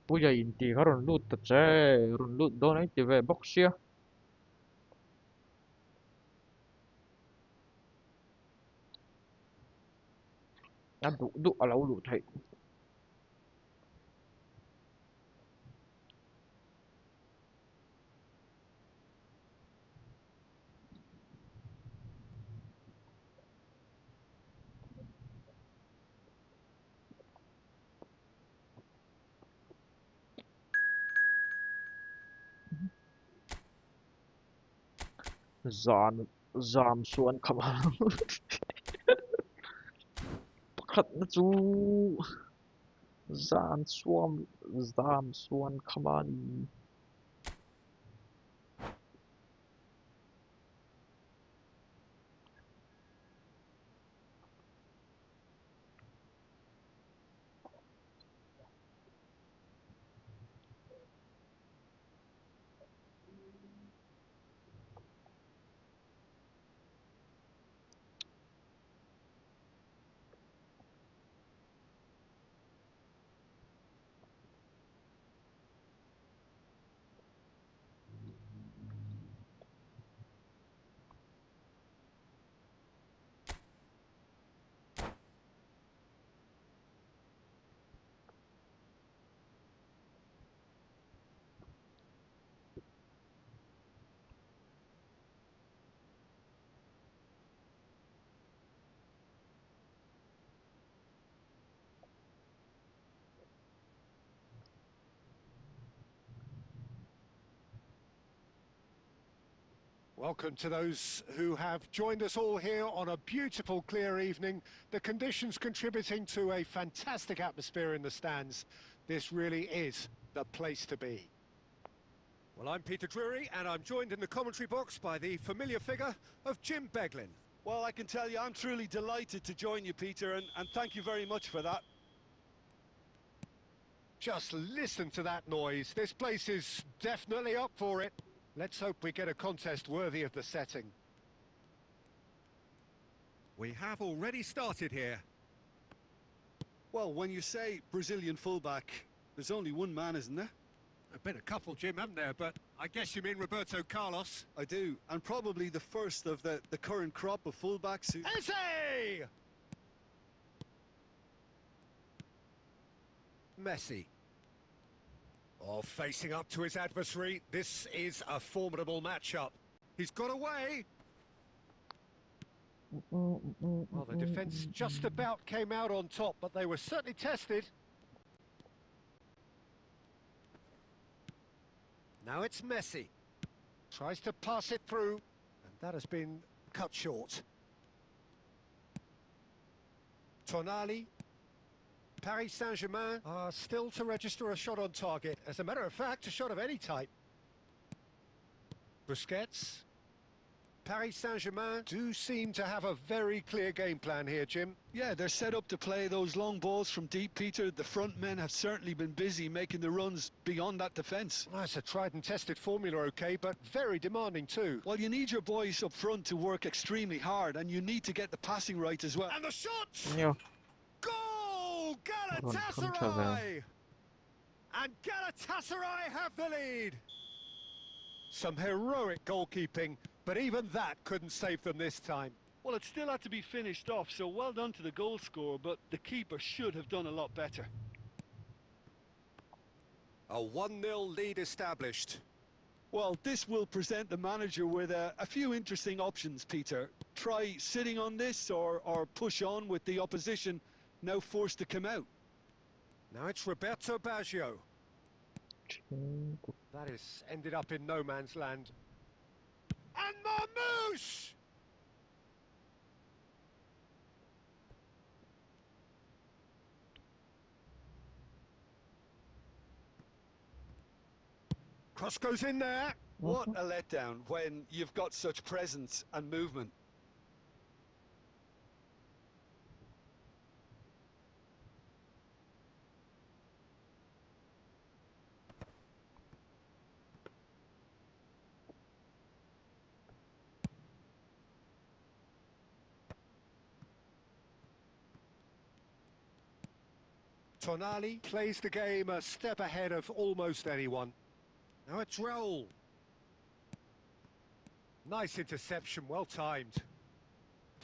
Puya inti ron lut ta che. Ron lut donet ti ve box ya. Đã đủ ở lâu đủ thấy. Giảm xuống khăm khất nó chú. Giảm xuống khăm Welcome to those who have joined us all here on a beautiful, clear evening. The conditions contributing to a fantastic atmosphere in the stands. This really is the place to be. Well, I'm Peter Drury, and I'm joined in the commentary box by the familiar figure of Jim Beglin. Well, I can tell you I'm truly delighted to join you, Peter, and thank you very much for that. Just listen to that noise. This place is definitely up for it. Let's hope we get a contest worthy of the setting. We have already started here. Well, when you say Brazilian fullback, there's only one man, isn't there? There've been a couple, Jim, haven't there? But I guess you mean Roberto Carlos. I do, and probably the first of the current crop of fullbacks who... Eze! Messi. Oh, facing up to his adversary. This is a formidable matchup. He's got away. Well, the defence just about came out on top, but they were certainly tested. Now it's Messi. Tries to pass it through, and that has been cut short. Tonali. Paris Saint-Germain are still to register a shot on target. As a matter of fact, a shot of any type. Busquets. Paris Saint-Germain do seem to have a very clear game plan here, Jim. Yeah, they're set up to play those long balls from deep, Peter. The front men have certainly been busy making the runs beyond that defence. Well, it's a tried and tested formula, OK, but very demanding too. Well, you need your boys up front to work extremely hard, and you need to get the passing right as well. And the shot! Yeah. Goal! Galatasaray! And Galatasaray have the lead! Some heroic goalkeeping, but even that couldn't save them this time. Well, it still had to be finished off, so well done to the goal scorer, but the keeper should have done a lot better. A 1-0 lead established. Well, this will present the manager with a few interesting options, Peter. Try sitting on this or push on with the opposition now forced to come out. Now it's Roberto Baggio. That is ended up in no man's land. And Marmouche! Cross goes in there. What a letdown when you've got such presence and movement. Tonali plays the game a step ahead of almost anyone. Now it's Raul. Nice interception, well timed.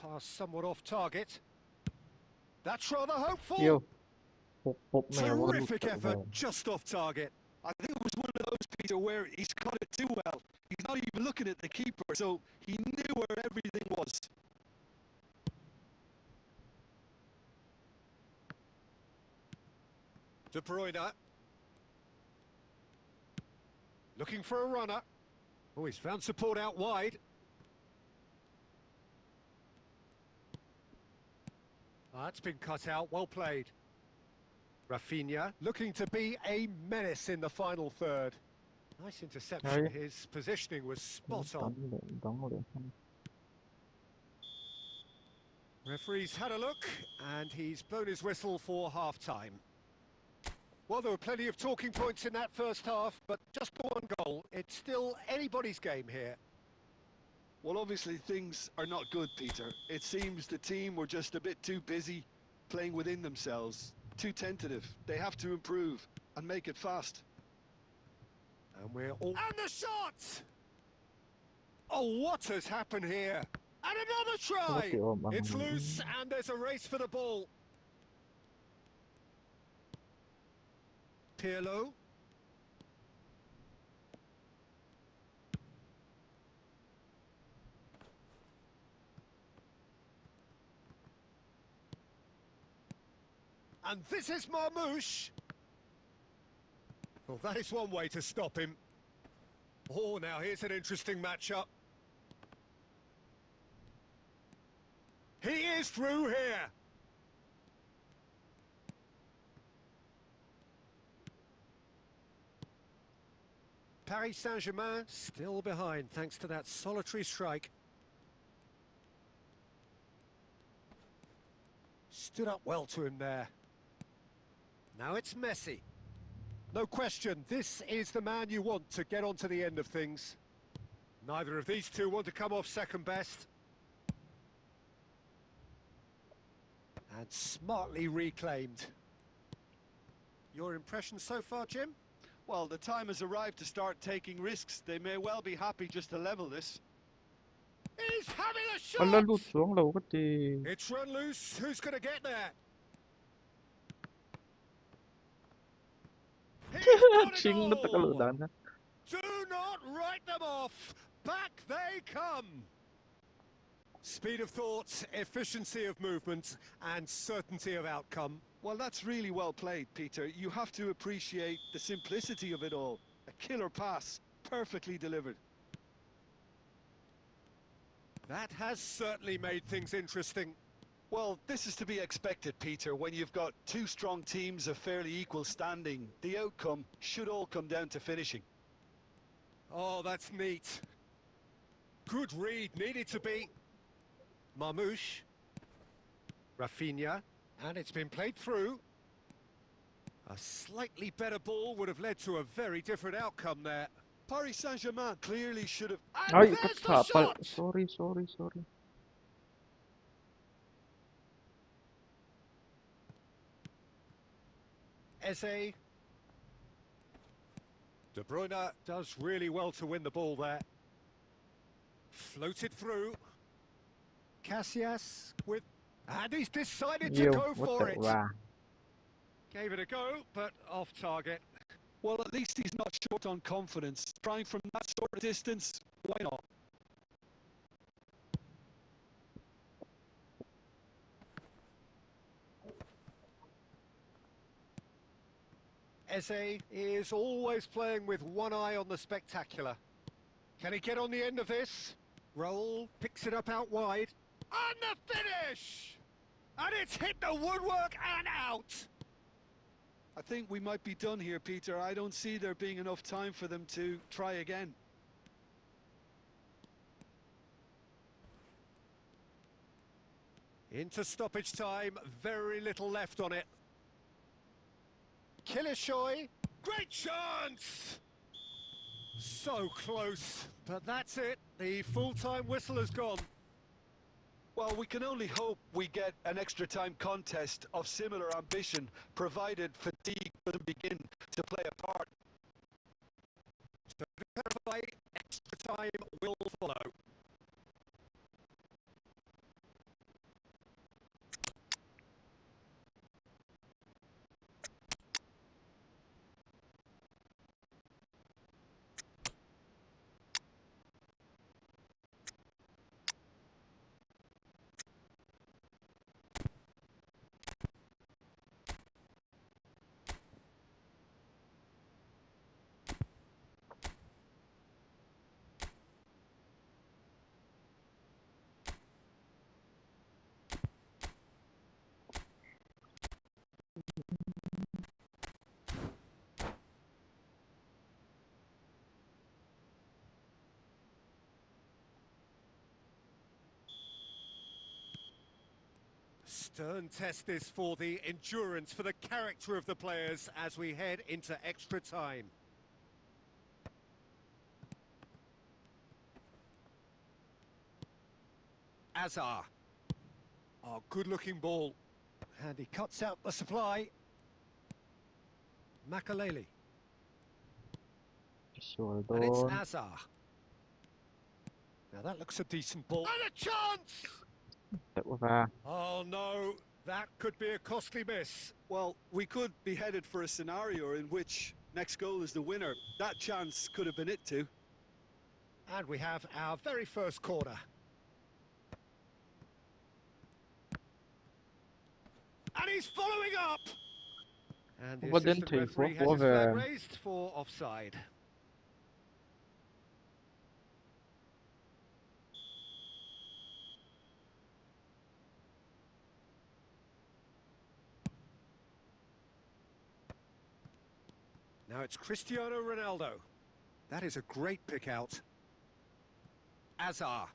Pass somewhat off target. That's rather hopeful. เกี่ยวปุ๊บแมวว่าหลุด Terrific effort, just off target. I think it was one of those, Peter, where he's caught it too well. He's not even looking at the keeper, so he knew where everything was. De Bruyne. Looking for a runner. Oh, he's found support out wide. That's been cut out, well played. Rafinha looking to be a menace in the final third. Nice interception, Hey. his positioning was spot ด on. องเหลือง Referee's had a look, and he's blown his whistle for half-time. Well, there were plenty of talking points in that first half, but just the one goal. It's still anybody's game here. Well, obviously things are not good, Peter. It seems the team were just a bit too busy playing within themselves, too tentative. They have to improve and make it fast. And we're all... And the shot! Oh, what has happened here? And another try! It's loose, and there's a race for the ball. Pirlo. And this is Marmouche. Well, that is one way to stop him. Oh, now here's an interesting matchup. is through here. Paris Saint-Germain still behind thanks to that solitary strike. Stood up well to him there. Now it's Messi. No question, this is the man you want to get onto the end of things. Neither of these two want to come off second best. And smartly reclaimed. Your impression so far, Jim? Well, the time has arrived to start taking risks. They may well be happy just to level this. He's having a Ala, shot! lút xuống đâu có thì It's run loose. Who's going to get there? He's got a ching nó tất cả lửa goal! đạn ha. Do not write them off. Back they come. Speed of thought, efficiency of movement, and certainty of outcome. Well, that's really well played, Peter. You have to appreciate the simplicity of it all. A killer pass, perfectly delivered. That has certainly made things interesting. Well, this is to be expected, Peter, when you've got two strong teams of fairly equal standing. The outcome should all come down to finishing. Oh, that's neat. Good read, needed to be. Marmouche. Rafinha. And it's been played through. A slightly better ball would have led to a very different outcome there. Paris Saint-Germain clearly should have... And Ay, there's the kapal. shot! Sorry. Eze. De Bruyne does really well to win the ball there. Floated through. Casillas with... And he's decided to Yo, go what for the it. rah. Gave it a go, but off target. Well, at least he's not short on confidence. Trying from that sort of distance, why not? Eze is always playing with one eye on the spectacular. Can he get on the end of this? Roll, picks it up out wide. And the finish! And it's hit the woodwork and out! I think we might be done here, Peter. I don't see there being enough time for them to try again. Into stoppage time, very little left on it. Killishoy, great chance! So close, but that's it. The full-time whistle has gone. Well, we can only hope we get an extra time contest of similar ambition, provided fatigue doesn't begin to play a part. So to clarify, extra time will follow. Stern test this for the endurance, for the character of the players as we head into extra time. Azar. Oh, good-looking ball. And he cuts out the supply. Makaleli. Sure, And it's doon. Azar. Now that looks a decent ball. And a chance! Rah. Oh no, that could be a costly miss. Well, we could be headed for a scenario in which next goal is the winner. That chance could have been it too. And we have our very first corner. And he's following up! And the What didn't assistant he? referee has his flag raised for offside. Now it's Cristiano Ronaldo. That is a great pick out. Azar.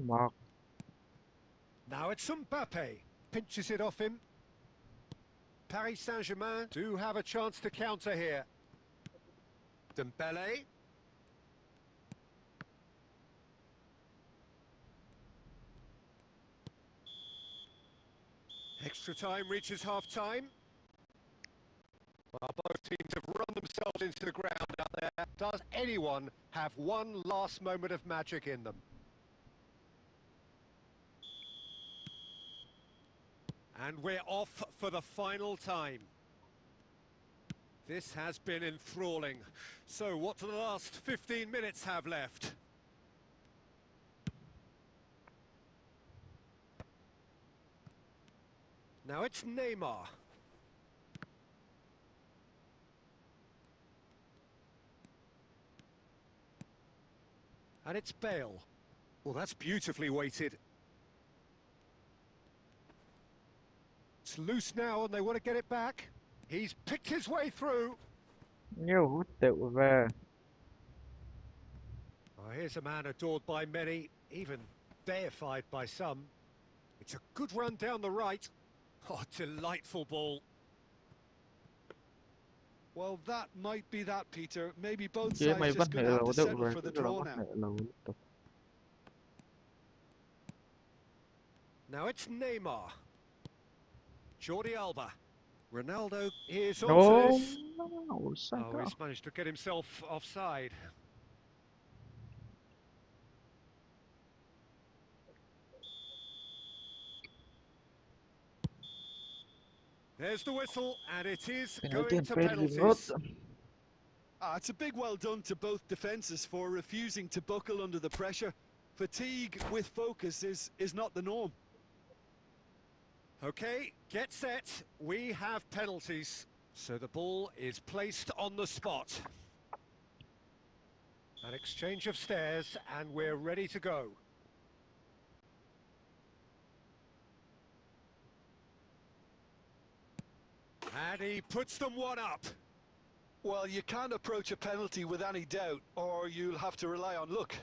Mark. Now it's Mbappe. Pinches it off him. Paris Saint-Germain do have a chance to counter here. Dembele. Extra time reaches half-time. Well, both teams have run themselves into the ground out there. Does anyone have one last moment of magic in them? And we're off for the final time. This has been enthralling. So what do the last 15 minutes have left? Now it's Neymar. And it's Bale. Well, that's beautifully weighted. It's loose now and they want to get it back. He's picked his way through. Nhiều hút tựu về. Oh, here's a man adored by many, even deified by some. It's a good run down the right. Oh, delightful ball. Well, that might be that, Peter. Maybe both Chứ sides mày just bắt going nợ to have là to tựu settle về. for the Tức là draw bắt now. nợ là liên tục. Now it's Neymar. Jordi Alba. Ronaldo is onto No, this. offside Oh, đó. he's managed to get himself offside. There's the whistle, and it is Cái này going tiền to phê remote. penalties. It's a big well done to both defences for refusing to buckle under the pressure. Fatigue with focus is not the norm. Okay, get set. We have penalties. So the ball is placed on the spot. An exchange of stares, and we're ready to go. And he puts them one up. Well, you can't approach a penalty with any doubt, or you'll have to rely on luck.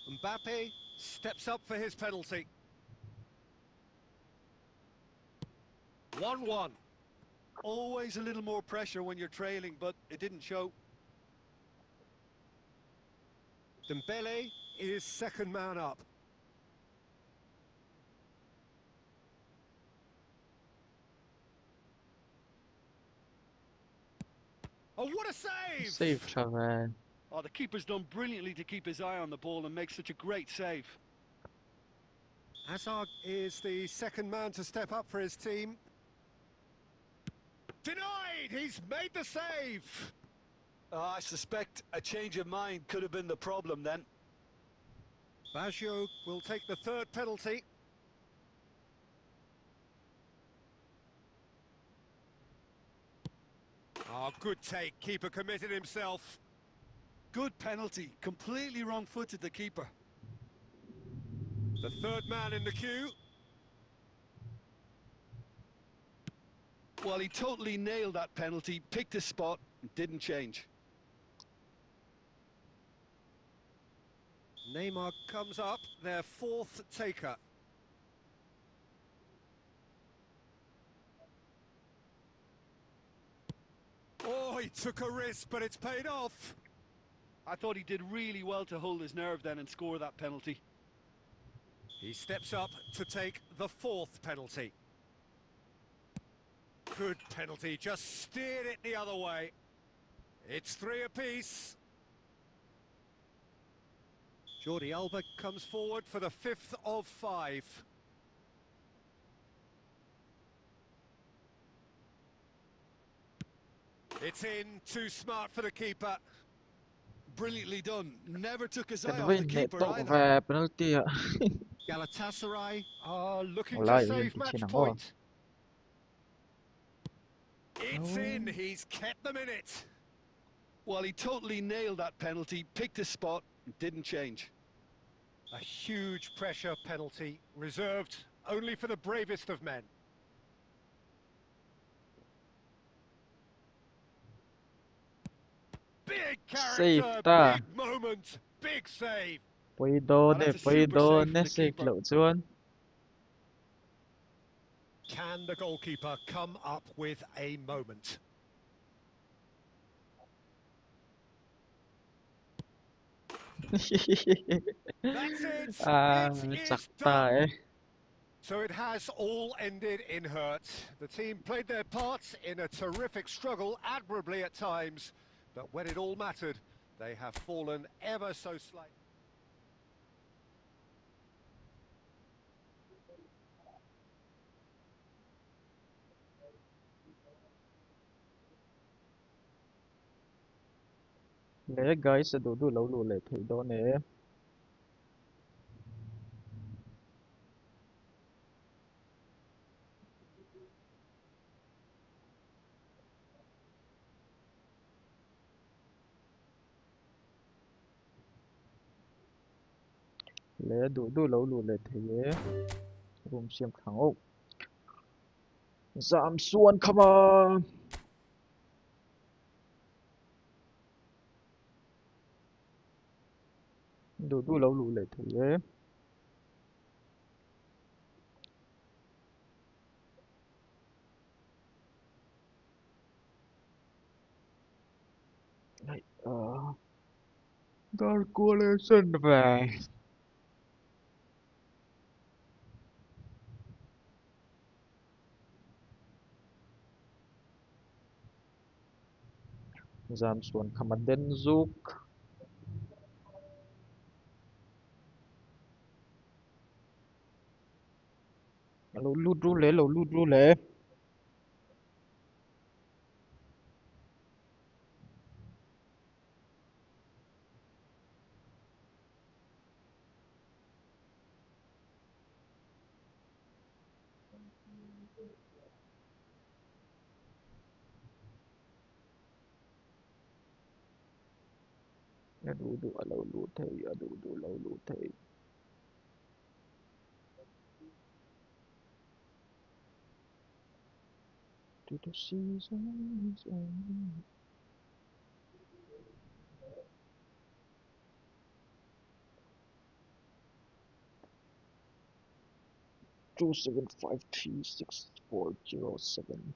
Mbappe steps up for his penalty. 1-1. Always a little more pressure when you're trailing, but it didn't show. Dembele is second man up. Oh, what a save! Save trở về. Oh, the keeper's done brilliantly to keep his eye on the ball and make such a great save. Hazard is the second man to step up for his team. Denied! He's made the save! I suspect a change of mind could have been the problem then. Baggio will take the third penalty. Oh, good take. Keeper committed himself. Good penalty. Completely wrong-footed, the keeper. The third man in the queue. Well, he totally nailed that penalty, picked his spot, didn't change. Neymar comes up, their fourth taker. Oh, he took a risk, but it's paid off. I thought he did really well to hold his nerve then and score that penalty. He steps up to take the fourth penalty. Good penalty, just steered it the other way. It's 3 apiece. Jordi Alba comes forward for the 5th of 5. It's in, too smart for the keeper. Brilliantly done. Never took his eye Cần off với the nghệ keeper tụng either. về penalty ạ. Galatasaray are looking Lại to lên save cái match chiến thắng point. It's Oh. in, he's kept them in it. Well, he totally nailed that penalty, picked his spot, didn't change. A huge pressure penalty reserved only for the bravest of men. Big Safe character, ta. big moment, big save. Pwede doon Well, that's a pwede super doon save from the safe keeper. lo chuan. Can the goalkeeper come up with a moment? That's it. It is Sakta done. eh. So it has all ended in hurt. The team played their parts in a terrific struggle, admirably at times, but when it all mattered, they have fallen ever so slightly. Le guys du du lo lu le thei do ne. Le du lo lu le thei e. Rum siam thang o. Zam suan khama. Du lo lu le thei e. Này, calculation về. Zam suan khama den zuk. Lo lu ru le. Du lo lu thei, du lo lu thei. To the seasons end. 27536407407.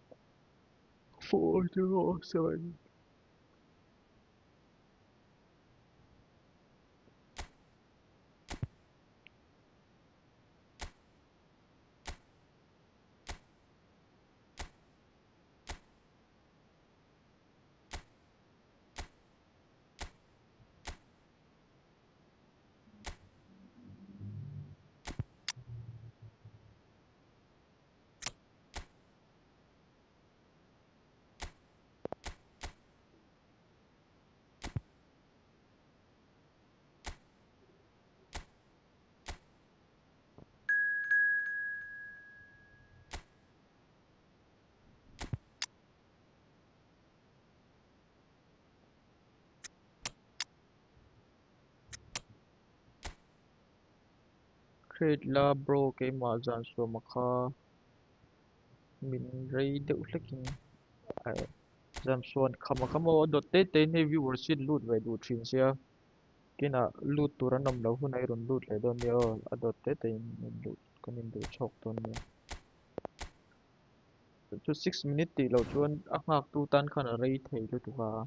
407. Create la bro cái mà dàn số mà kha mình rây đệu lekin ai dàn số khama khama dot te te ne viewer sin loot về đủ trin sia kina loot tura nam lo hun ai ron loot le don yo adot te te loot kanin du chok ton yo chu 6 minute ti lo chuan a ngak tu tan khan a rei thei lu tu ha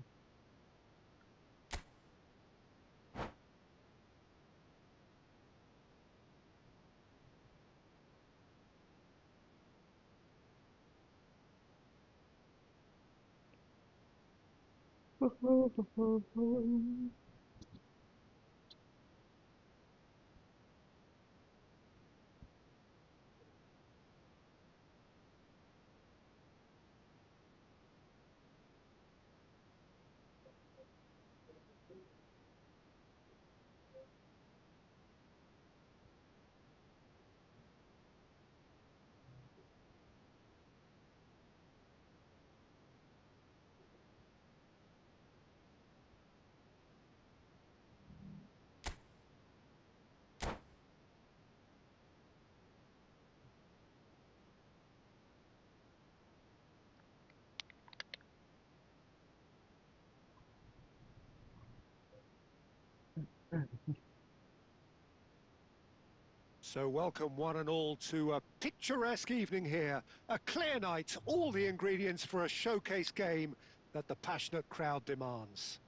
So welcome one and all to a picturesque evening here. A clear night, all the ingredients for a showcase game that the passionate crowd demands.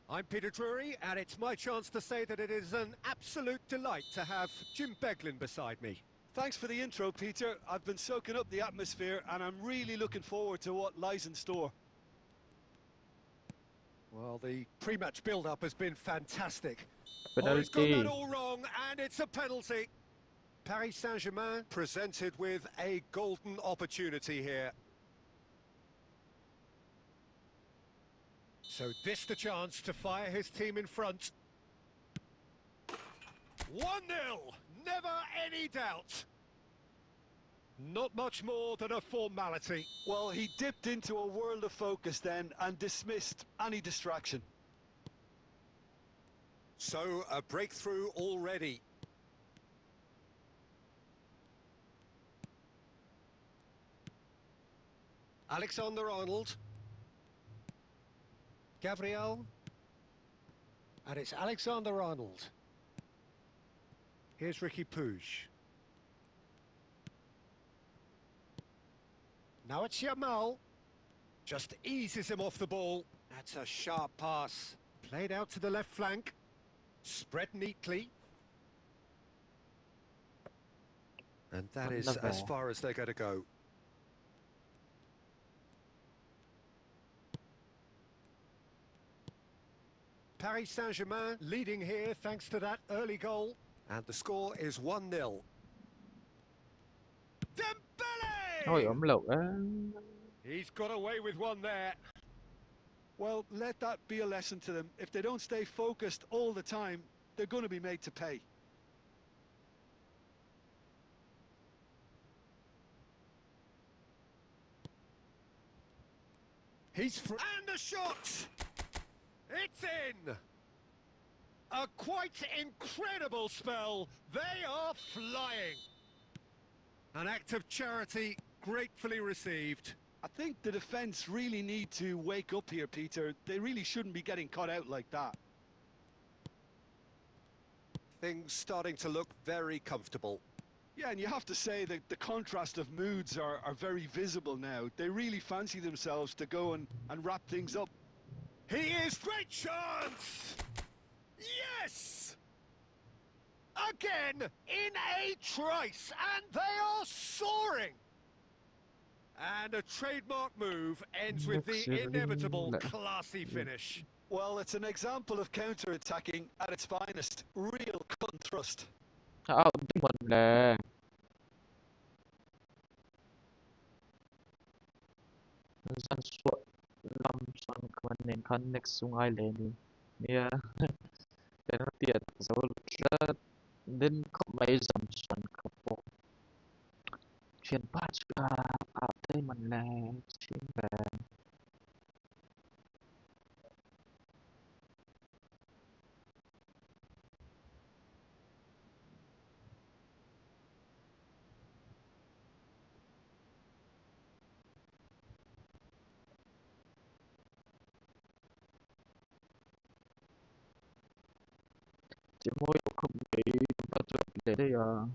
I'm Peter Drury, and it's my chance to say that it is an absolute delight to have Jim Beglin beside me. Thanks for the intro, Peter. I've been soaking up the atmosphere and I'm really looking forward to what lies in store. Well, the pre-match build-up has been fantastic. Oh, he's got that Penalty. all wrong, and it's a penalty. Paris Saint-Germain presented with a golden opportunity here. So this the chance to fire his team in front. 1-0, never any doubt. Not much more than a formality. Well, he dipped into a world of focus then and dismissed any distraction. So a breakthrough already. Alexander-Arnold. Gabriel. And it's Alexander-Arnold. Here's Ricky Puig. Now it's Yamal. Just eases him off the ball. That's a sharp pass. Played out to the left flank. Spread neatly. And that is as far as they're going to go. Paris Saint-Germain leading here thanks to that early goal. And the score is 1-0. Dembele! Ôi ổng lậu á. He's got away with one there. Well, let that be a lesson to them. If they don't stay focused all the time, they're going to be made to pay. He's free. And a shot! It's in! A quite incredible spell. They are flying. An act of charity gratefully received. I think the defence really need to wake up here, Peter. They really shouldn't be getting caught out like that. Things starting to look very comfortable. Yeah, and you have to say that the contrast of moods are very visible now. They really fancy themselves to go and wrap things up. He is great chance! Yes! Again, in a trice, and they are soaring! And a trademark move ends with the inevitable classy finish. Well, it's an example of counter-attacking at its finest. Real cut and thrust. Out đi mình nè. Dân suốt làm sang quan nền connect sung ai lên đi. Nia. Penalty at Zol shot. Then không mấy dầm xuân khắp bộ. Chuyện patch out đây mình nè. Chuyện về. Chỉ mỗi không bị bắt được để đây à.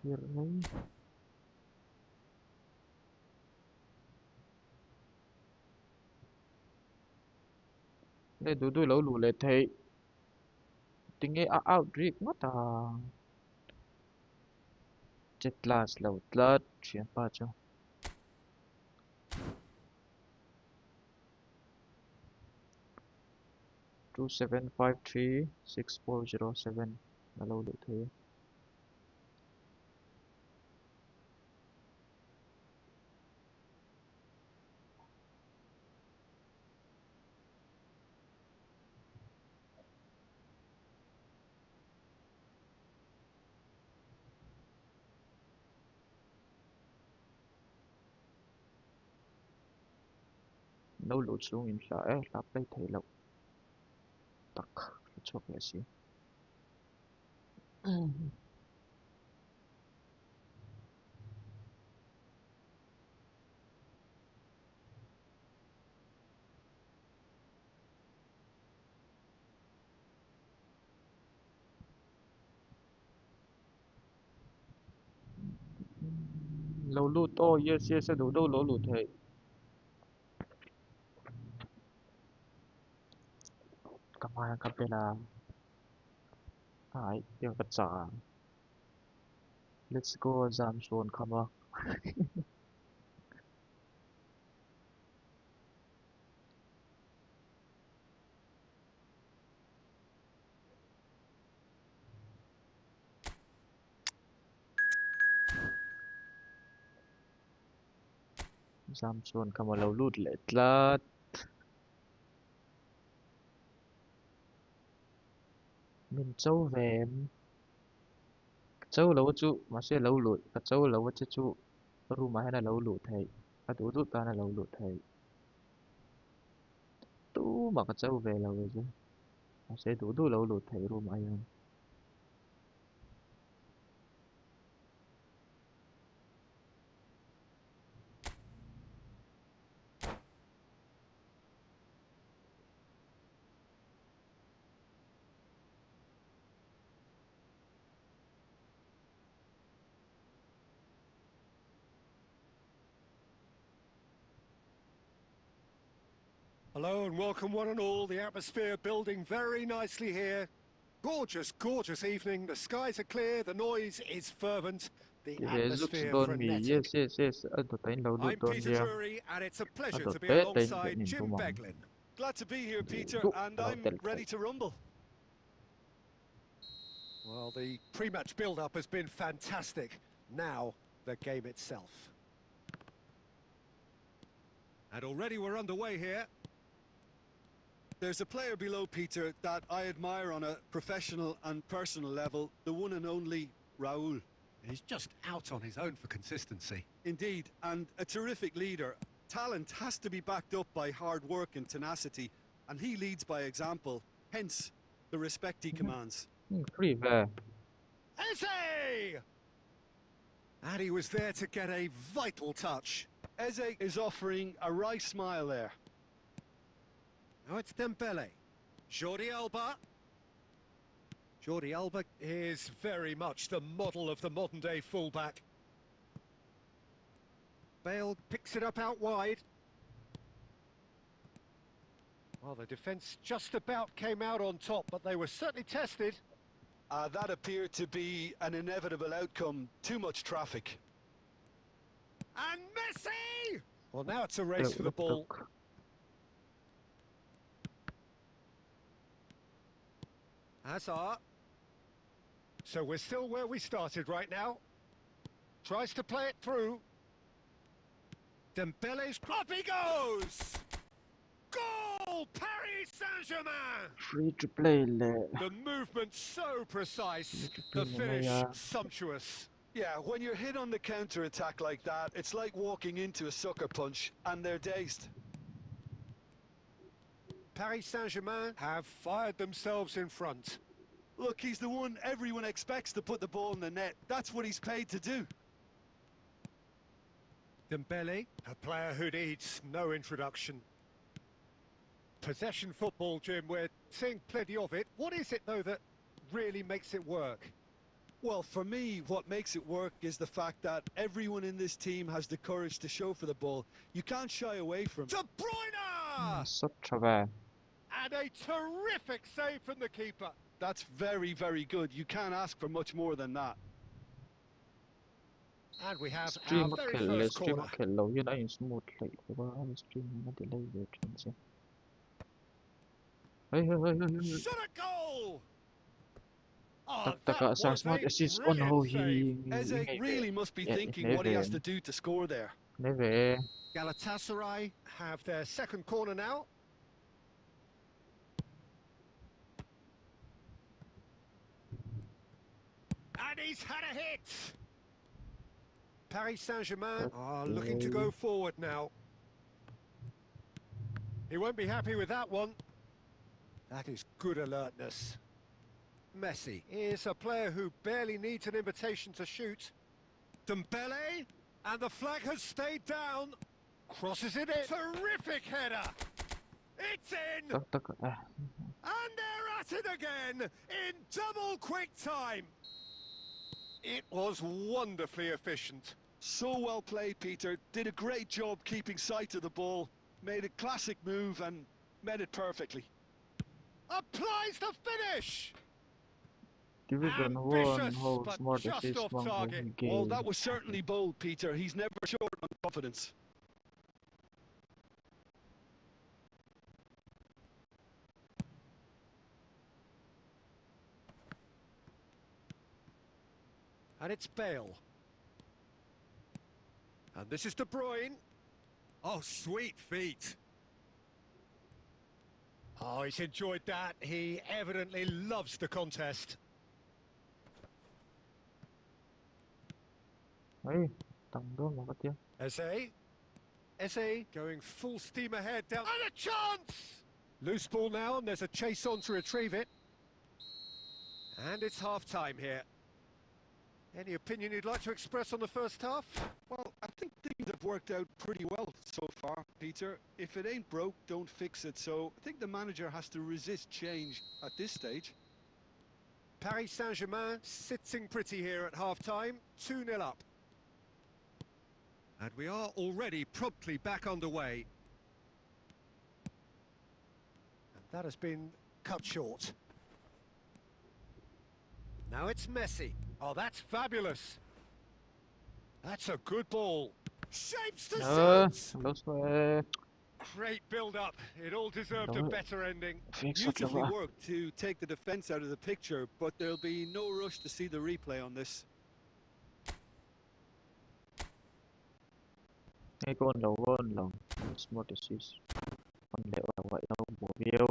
Việc đấy. Đây tôi lẩu lù lệ thị. Tiếng nghe out riết mất à. Chết last lẩu tlat. Chuyện ba cho. 27536407 là lâu được thế. Lâu lụt xuống im sợ lắp lấy thể lộc tắc Çok eski. Lâu lụt, oh yes yes, đủ đâu lâu lụt thầy. Kamaya kapela. Ay, yung katsa. Let's go Zamson kama. Zamson kama lâu lụt lệ tlat. Mình châu về châu lâu chú mà sẽ lâu lụt, cái châu lâu chứ chú. Rumah na lâu lụt thầy. Cái đủ đủ ta na lâu lụt thầy. Tu mà cái châu về lâu chứ. Mà sẽ đủ đủ lâu lụt thầy rumah yan. Hello and welcome one and all. The atmosphere building very nicely here. Gorgeous, gorgeous evening. The skies are clear, the noise is fervent, the Thì về giúp atmosphere đồn mi frenetic. yes yes yes. Ở tụi tay lâu lụt I'm đồn Peter dia. Drury and it's a Ở pleasure tụi to be bé tay về alongside nhìn tụi Jim mong. Beglin. Glad to be here, Peter, Đủ and lâu I'm tel thầy. ready to rumble. Well, the pre-match build-up has been fantastic. Now, the game itself. And already we're underway here. There's a player below Peter that I admire on a professional and personal level, the one and only Raul. He's just out on his own for consistency. Indeed, and a terrific leader. Talent has to be backed up by hard work and tenacity, and he leads by example, hence the respect he commands. Free về. Eze! And he was there to get a vital touch. Eze is offering a right smile there. Now it's Dembele. Jordi Alba. Jordi Alba is very much the model of the modern-day fullback. Bale picks it up out wide. Well, the defence just about came out on top, but they were certainly tested. That appeared to be an inevitable outcome. Too much traffic. And Messi! Well, now it's a race for the ball. Hazard. So we're still where we started right now. Tries to play it through. Dembele's up he goes! Goal! Paris Saint-Germain! Free to play le. The movement so precise, the Free to play finish yeah. sumptuous. Yeah, when you're hit on the counter-attack like that, it's like walking into a sucker punch, and they're dazed. Paris Saint-Germain have fired themselves in front. Look, he's the one everyone expects to put the ball in the net. That's what he's paid to do. Dembele, a player who needs no introduction. Possession football, Jim, we're seeing plenty of it. What is it, though, that really makes it work? Well, for me, what makes it work is the fact that everyone in this team has the courage to show for the ball. You can't shy away from it. De Bruyne! Such a bad. And a terrific save from the keeper. That's very, very good. You can't ask for much more than that. And we have Stream our very kill le. first Stream corner. kill lâu yun ay smooth like. Diba? Stream na delay về chuyện gì. Hey. Shot a goal! Oh, Tak that taka was sa smart a assist on how brilliant save. Eze really must be Yeah, thinking what he has never. to do to score there. Neve. Galatasaray have their second corner now. And he's had a hit! Paris Saint-Germain are looking to go forward now. He won't be happy with that one. That is good alertness. Messi is a player who barely needs an invitation to shoot. Dembele, and the flag has stayed down. Crosses it in. Terrific header. It's in. Tak tak. And they're at it again in double quick time. It was wonderfully efficient. So well played, Peter. Did a great job keeping sight of the ball. Made a classic move and met it perfectly. Applies the finish. Division 1 Ambitious, holds but more just assists off among target. the Well, game. that was certainly bold, Peter. He's never short on confidence. And it's Bale. And this is De Bruyne. Oh, sweet feet. Oh, he's enjoyed that. He evidently loves the contest. Ay, tanggal banget ya. Eze going full steam ahead down. And a chance! Loose ball now, and there's a chase on to retrieve it. And it's half-time here. Any opinion you'd like to express on the first half? Well, I think things have worked out pretty well so far, Peter. If it ain't broke, don't fix it. So I think the manager has to resist change at this stage. Paris Saint-Germain sitting pretty here at half-time, 2-0 up. And we are already promptly back underway. And that has been cut short. Now it's Messi. Oh, that's fabulous. That's a good ball. Shapes the sights. Los we. Great build-up. It all deserved a better ending. Beautifully worked to take the defence out of the picture, but there'll be no rush to see the replay on this. Ngay con đầu con lòng. Smart assist. Con lẹo là vậy đâu bổ biêu.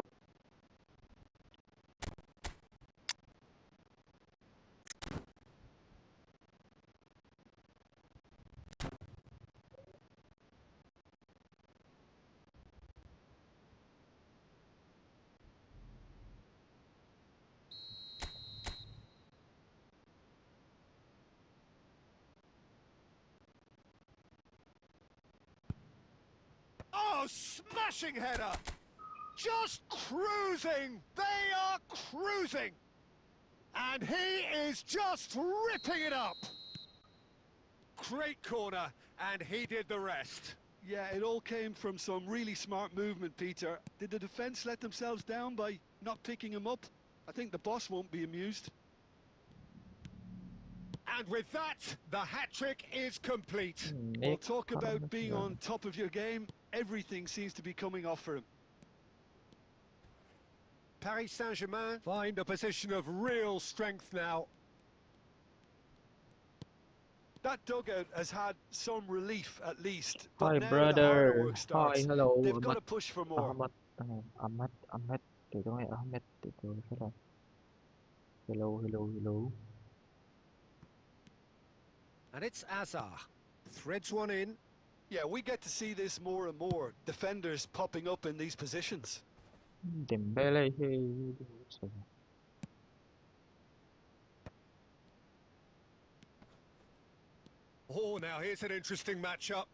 Oh, smashing header! Just cruising! They are cruising! And he is just ripping it up! Great corner, and he did the rest. Yeah, it all came from some really smart movement, Peter. Did the defence let themselves down by not picking him up? I think the boss won't be amused. And with that, the hat-trick is complete. Well, talk about being on top of your game. Everything seems to be coming off for him. Paris Saint-Germain find a position of real strength now. That dugout has had some relief at least. Hi But now the brother. harder work starts. Hi, hello. They've got to push for more. Ahmad. Để cho nghe Ahmed. Để cho rất là. Hello. And it's Azar. Threads one in. Yeah, we get to see this more and more. Defenders popping up in these positions. Dembele. Oh, now here's an interesting matchup.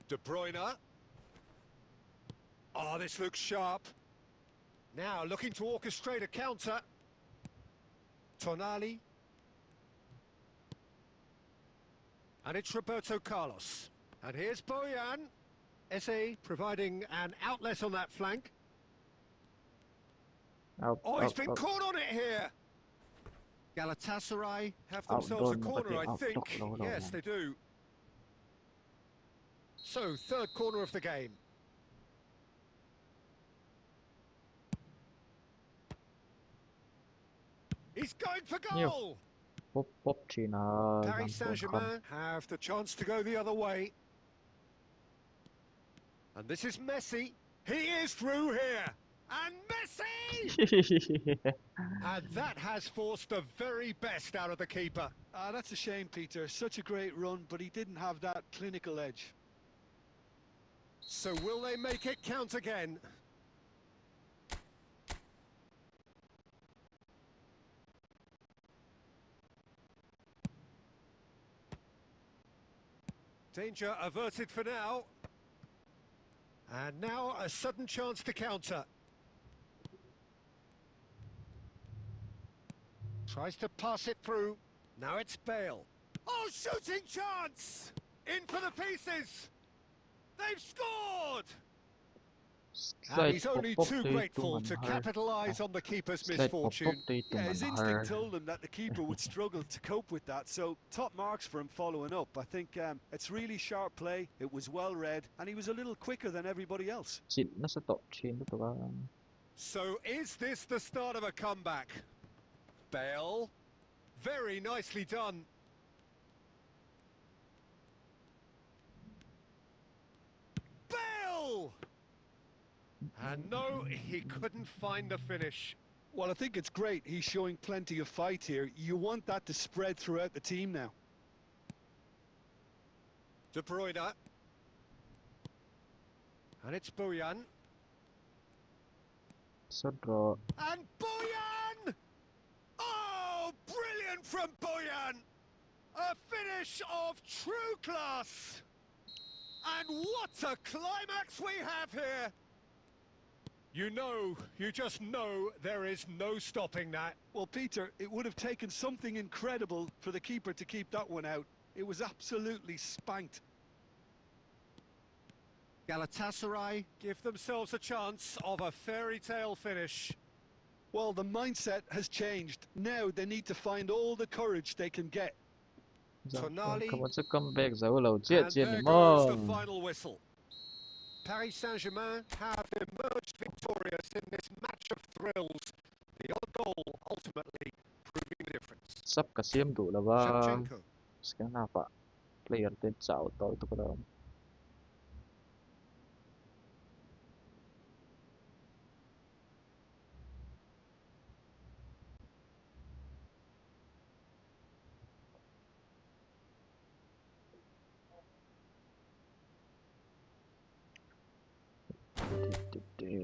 De Bruyne. Oh, this looks sharp. Now looking to orchestrate a counter. Tonali. And it's Roberto Carlos. And here's Bojan. Eze providing an outlet on that flank. Oh, he's been caught on it here. Galatasaray have themselves a corner, I think. Yes, they do. So, third corner of the game. He's going for goal! Paris Saint-Germain have the chance to go the other way. And this is Messi. He is through here. And Messi! And that has forced the very best out of the keeper. That's a shame, Peter. Such a great run, but he didn't have that clinical edge. So will they make it count again? Danger averted for now. And now a sudden chance to counter. Tries to pass it through. Now it's Bale. Oh, shooting chance! In for the pieces! They've scored! And Slide he's only pop too day grateful to capitalise on the keeper's Slide pop misfortune. day Yeah, his instinct told him that the keeper would struggle to cope with that, so top marks for him following up. I think it's really sharp play, it was well read, and he was a little quicker than everybody else. Nasa top chain to ka. So is this the start of a comeback? Bale. Very nicely done. Bale! And no, he couldn't find the finish. Well, I think it's great. He's showing plenty of fight here. You want that to spread throughout the team now. De Bruyne. And it's Bojan. So draw. And Bojan! Oh, brilliant from Bojan! A finish of true class! And what a climax we have here! You just know there is no stopping that. Well, Peter, it would have taken something incredible for the keeper to keep that one out. It was absolutely spanked. Galatasaray give themselves a chance of a fairy tale finish. Well, the mindset has changed. Now they need to find all the courage they can get. Tonali. Come on, so come back. Zao lao And chết chết there ni goes the mong. final whistle. Paris Saint-Germain have emerged victorious in this match of thrills. The odd goal ultimately proving the difference. Sắp cả xiêm đủ là ba. Shevchenko. Sekarang apa? Player tên sao tao itu kalau.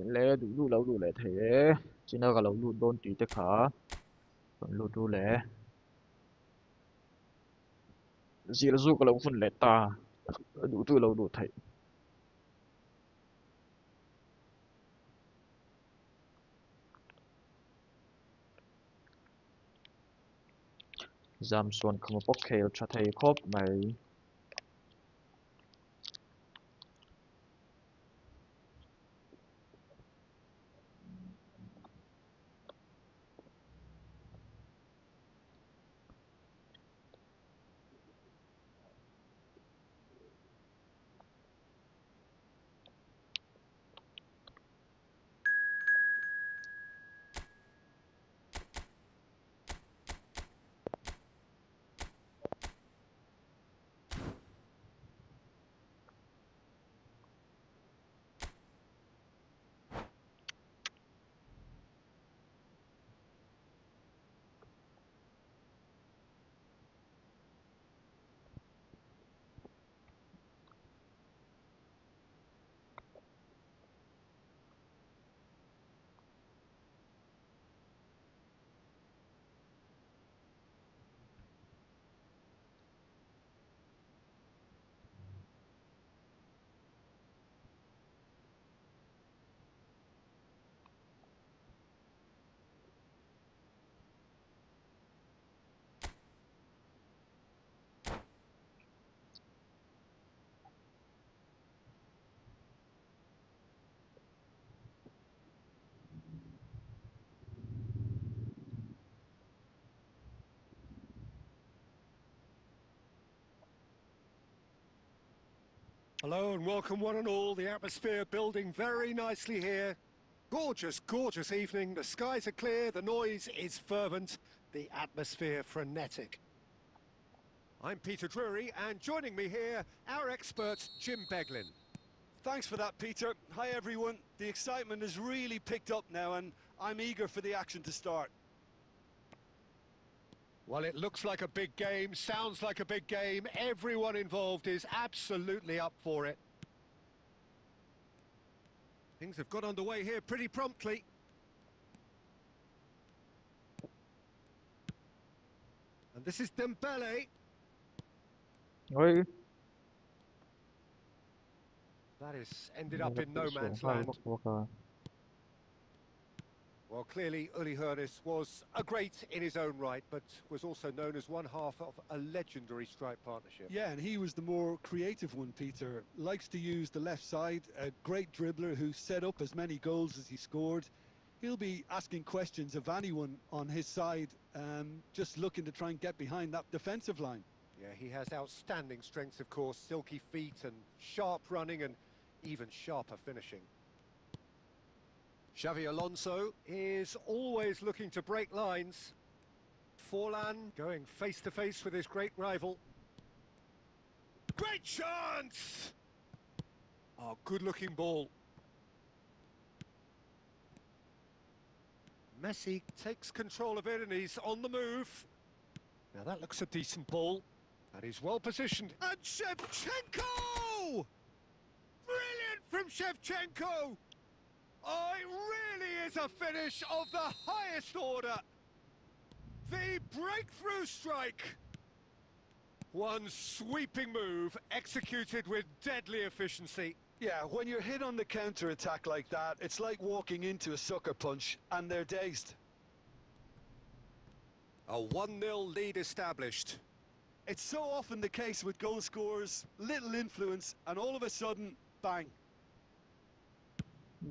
Lẽ đủ lẽ thế. Chỉ nào cả lâu đôn tí thế khá. Còn đủ lẽ. Chỉ là dù cả lâu phun lẽ ta. Đủ lâu đủ thế. Giảm xuân không có bốc kèo cho thầy khốp mày. Hello and welcome one and all. The atmosphere building very nicely here. Gorgeous, gorgeous evening. The skies are clear, the noise is fervent, the atmosphere frenetic. I'm Peter Drury, and joining me here, our expert, Jim Beglin. Thanks for that, Peter. Hi, everyone. The excitement has really picked up now, and I'm eager for the action to start. Well, it looks like a big game, sounds like a big game. Everyone involved is absolutely up for it. Things have got underway here pretty promptly. And this is Dembele. Oi. That has ended up in no man's สูง land. มากกว่า Well, clearly, Uli Hoeneß was a great in his own right, but was also known as one half of a legendary strike partnership. Yeah, and he was the more creative one, Peter. Likes to use the left side, a great dribbler who set up as many goals as he scored. He'll be asking questions of anyone on his side, just looking to try and get behind that defensive line. Yeah, he has outstanding strengths, of course, silky feet and sharp running and even sharper finishing. Xavi Alonso is always looking to break lines. Forlan going face-to-face with his great rival. Great chance! Oh, good-looking ball. Messi takes control of it and he's on the move. Now that looks a decent ball. And he's well positioned. And Shevchenko! Brilliant from Shevchenko! Oh, it really is a finish of the highest order. The breakthrough strike. One sweeping move executed with deadly efficiency. Yeah, when you're hit on the counter-attack like that, it's like walking into a sucker punch and they're dazed. A 1-0 lead established. It's so often the case with goal scorers, little influence, and all of a sudden, bang.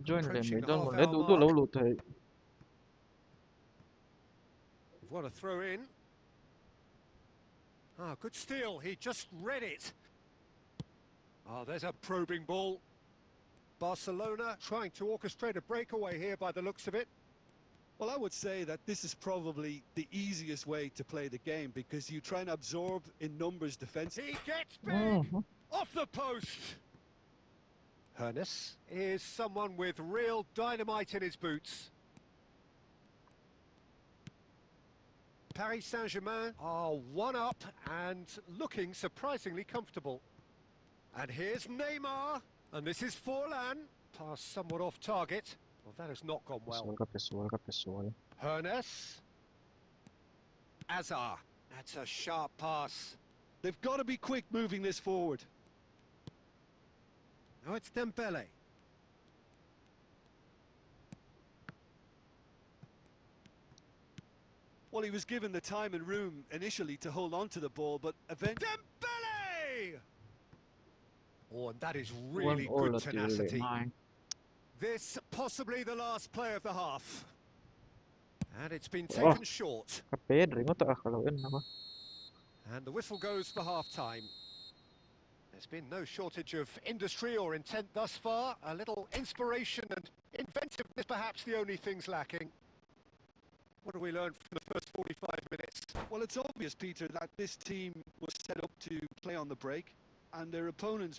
join lên Approaching mấy the đơn một half nét hour đủ đủ lâu mark. lụt thì What a throw in. Ah, good steal. He just read it. Ah, there's a probing ball. Barcelona trying to orchestrate a breakaway here by the looks of it. Well, I would say that this is probably the easiest way to play the game because you try and absorb in numbers defence. He gets big off the post. Hoeneß is someone with real dynamite in his boots. Paris Saint-Germain are one up and looking surprisingly comfortable. And here's Neymar, and this is Forlan. Pass somewhat off target. Well, that has not gone well. สวยครับสวย Hoeneß. Azar. That's a sharp pass. They've got to be quick moving this forward. Now it's Dembele. Well, he was given the time and room initially to hold on to the ball, but eventually... Dembele! Oh, and that is ๆ really all good at the tenacity. line This possibly the last play of the half. And it's been Oh. taken short. kaped ringo ta kalau na And the whistle goes for half-time. There's been no shortage of industry or intent thus far. A little inspiration and inventiveness perhaps the only things lacking. What do we learn from the first 45 minutes? Well, it's obvious, Peter, that this team was set up to play on the break, and their opponents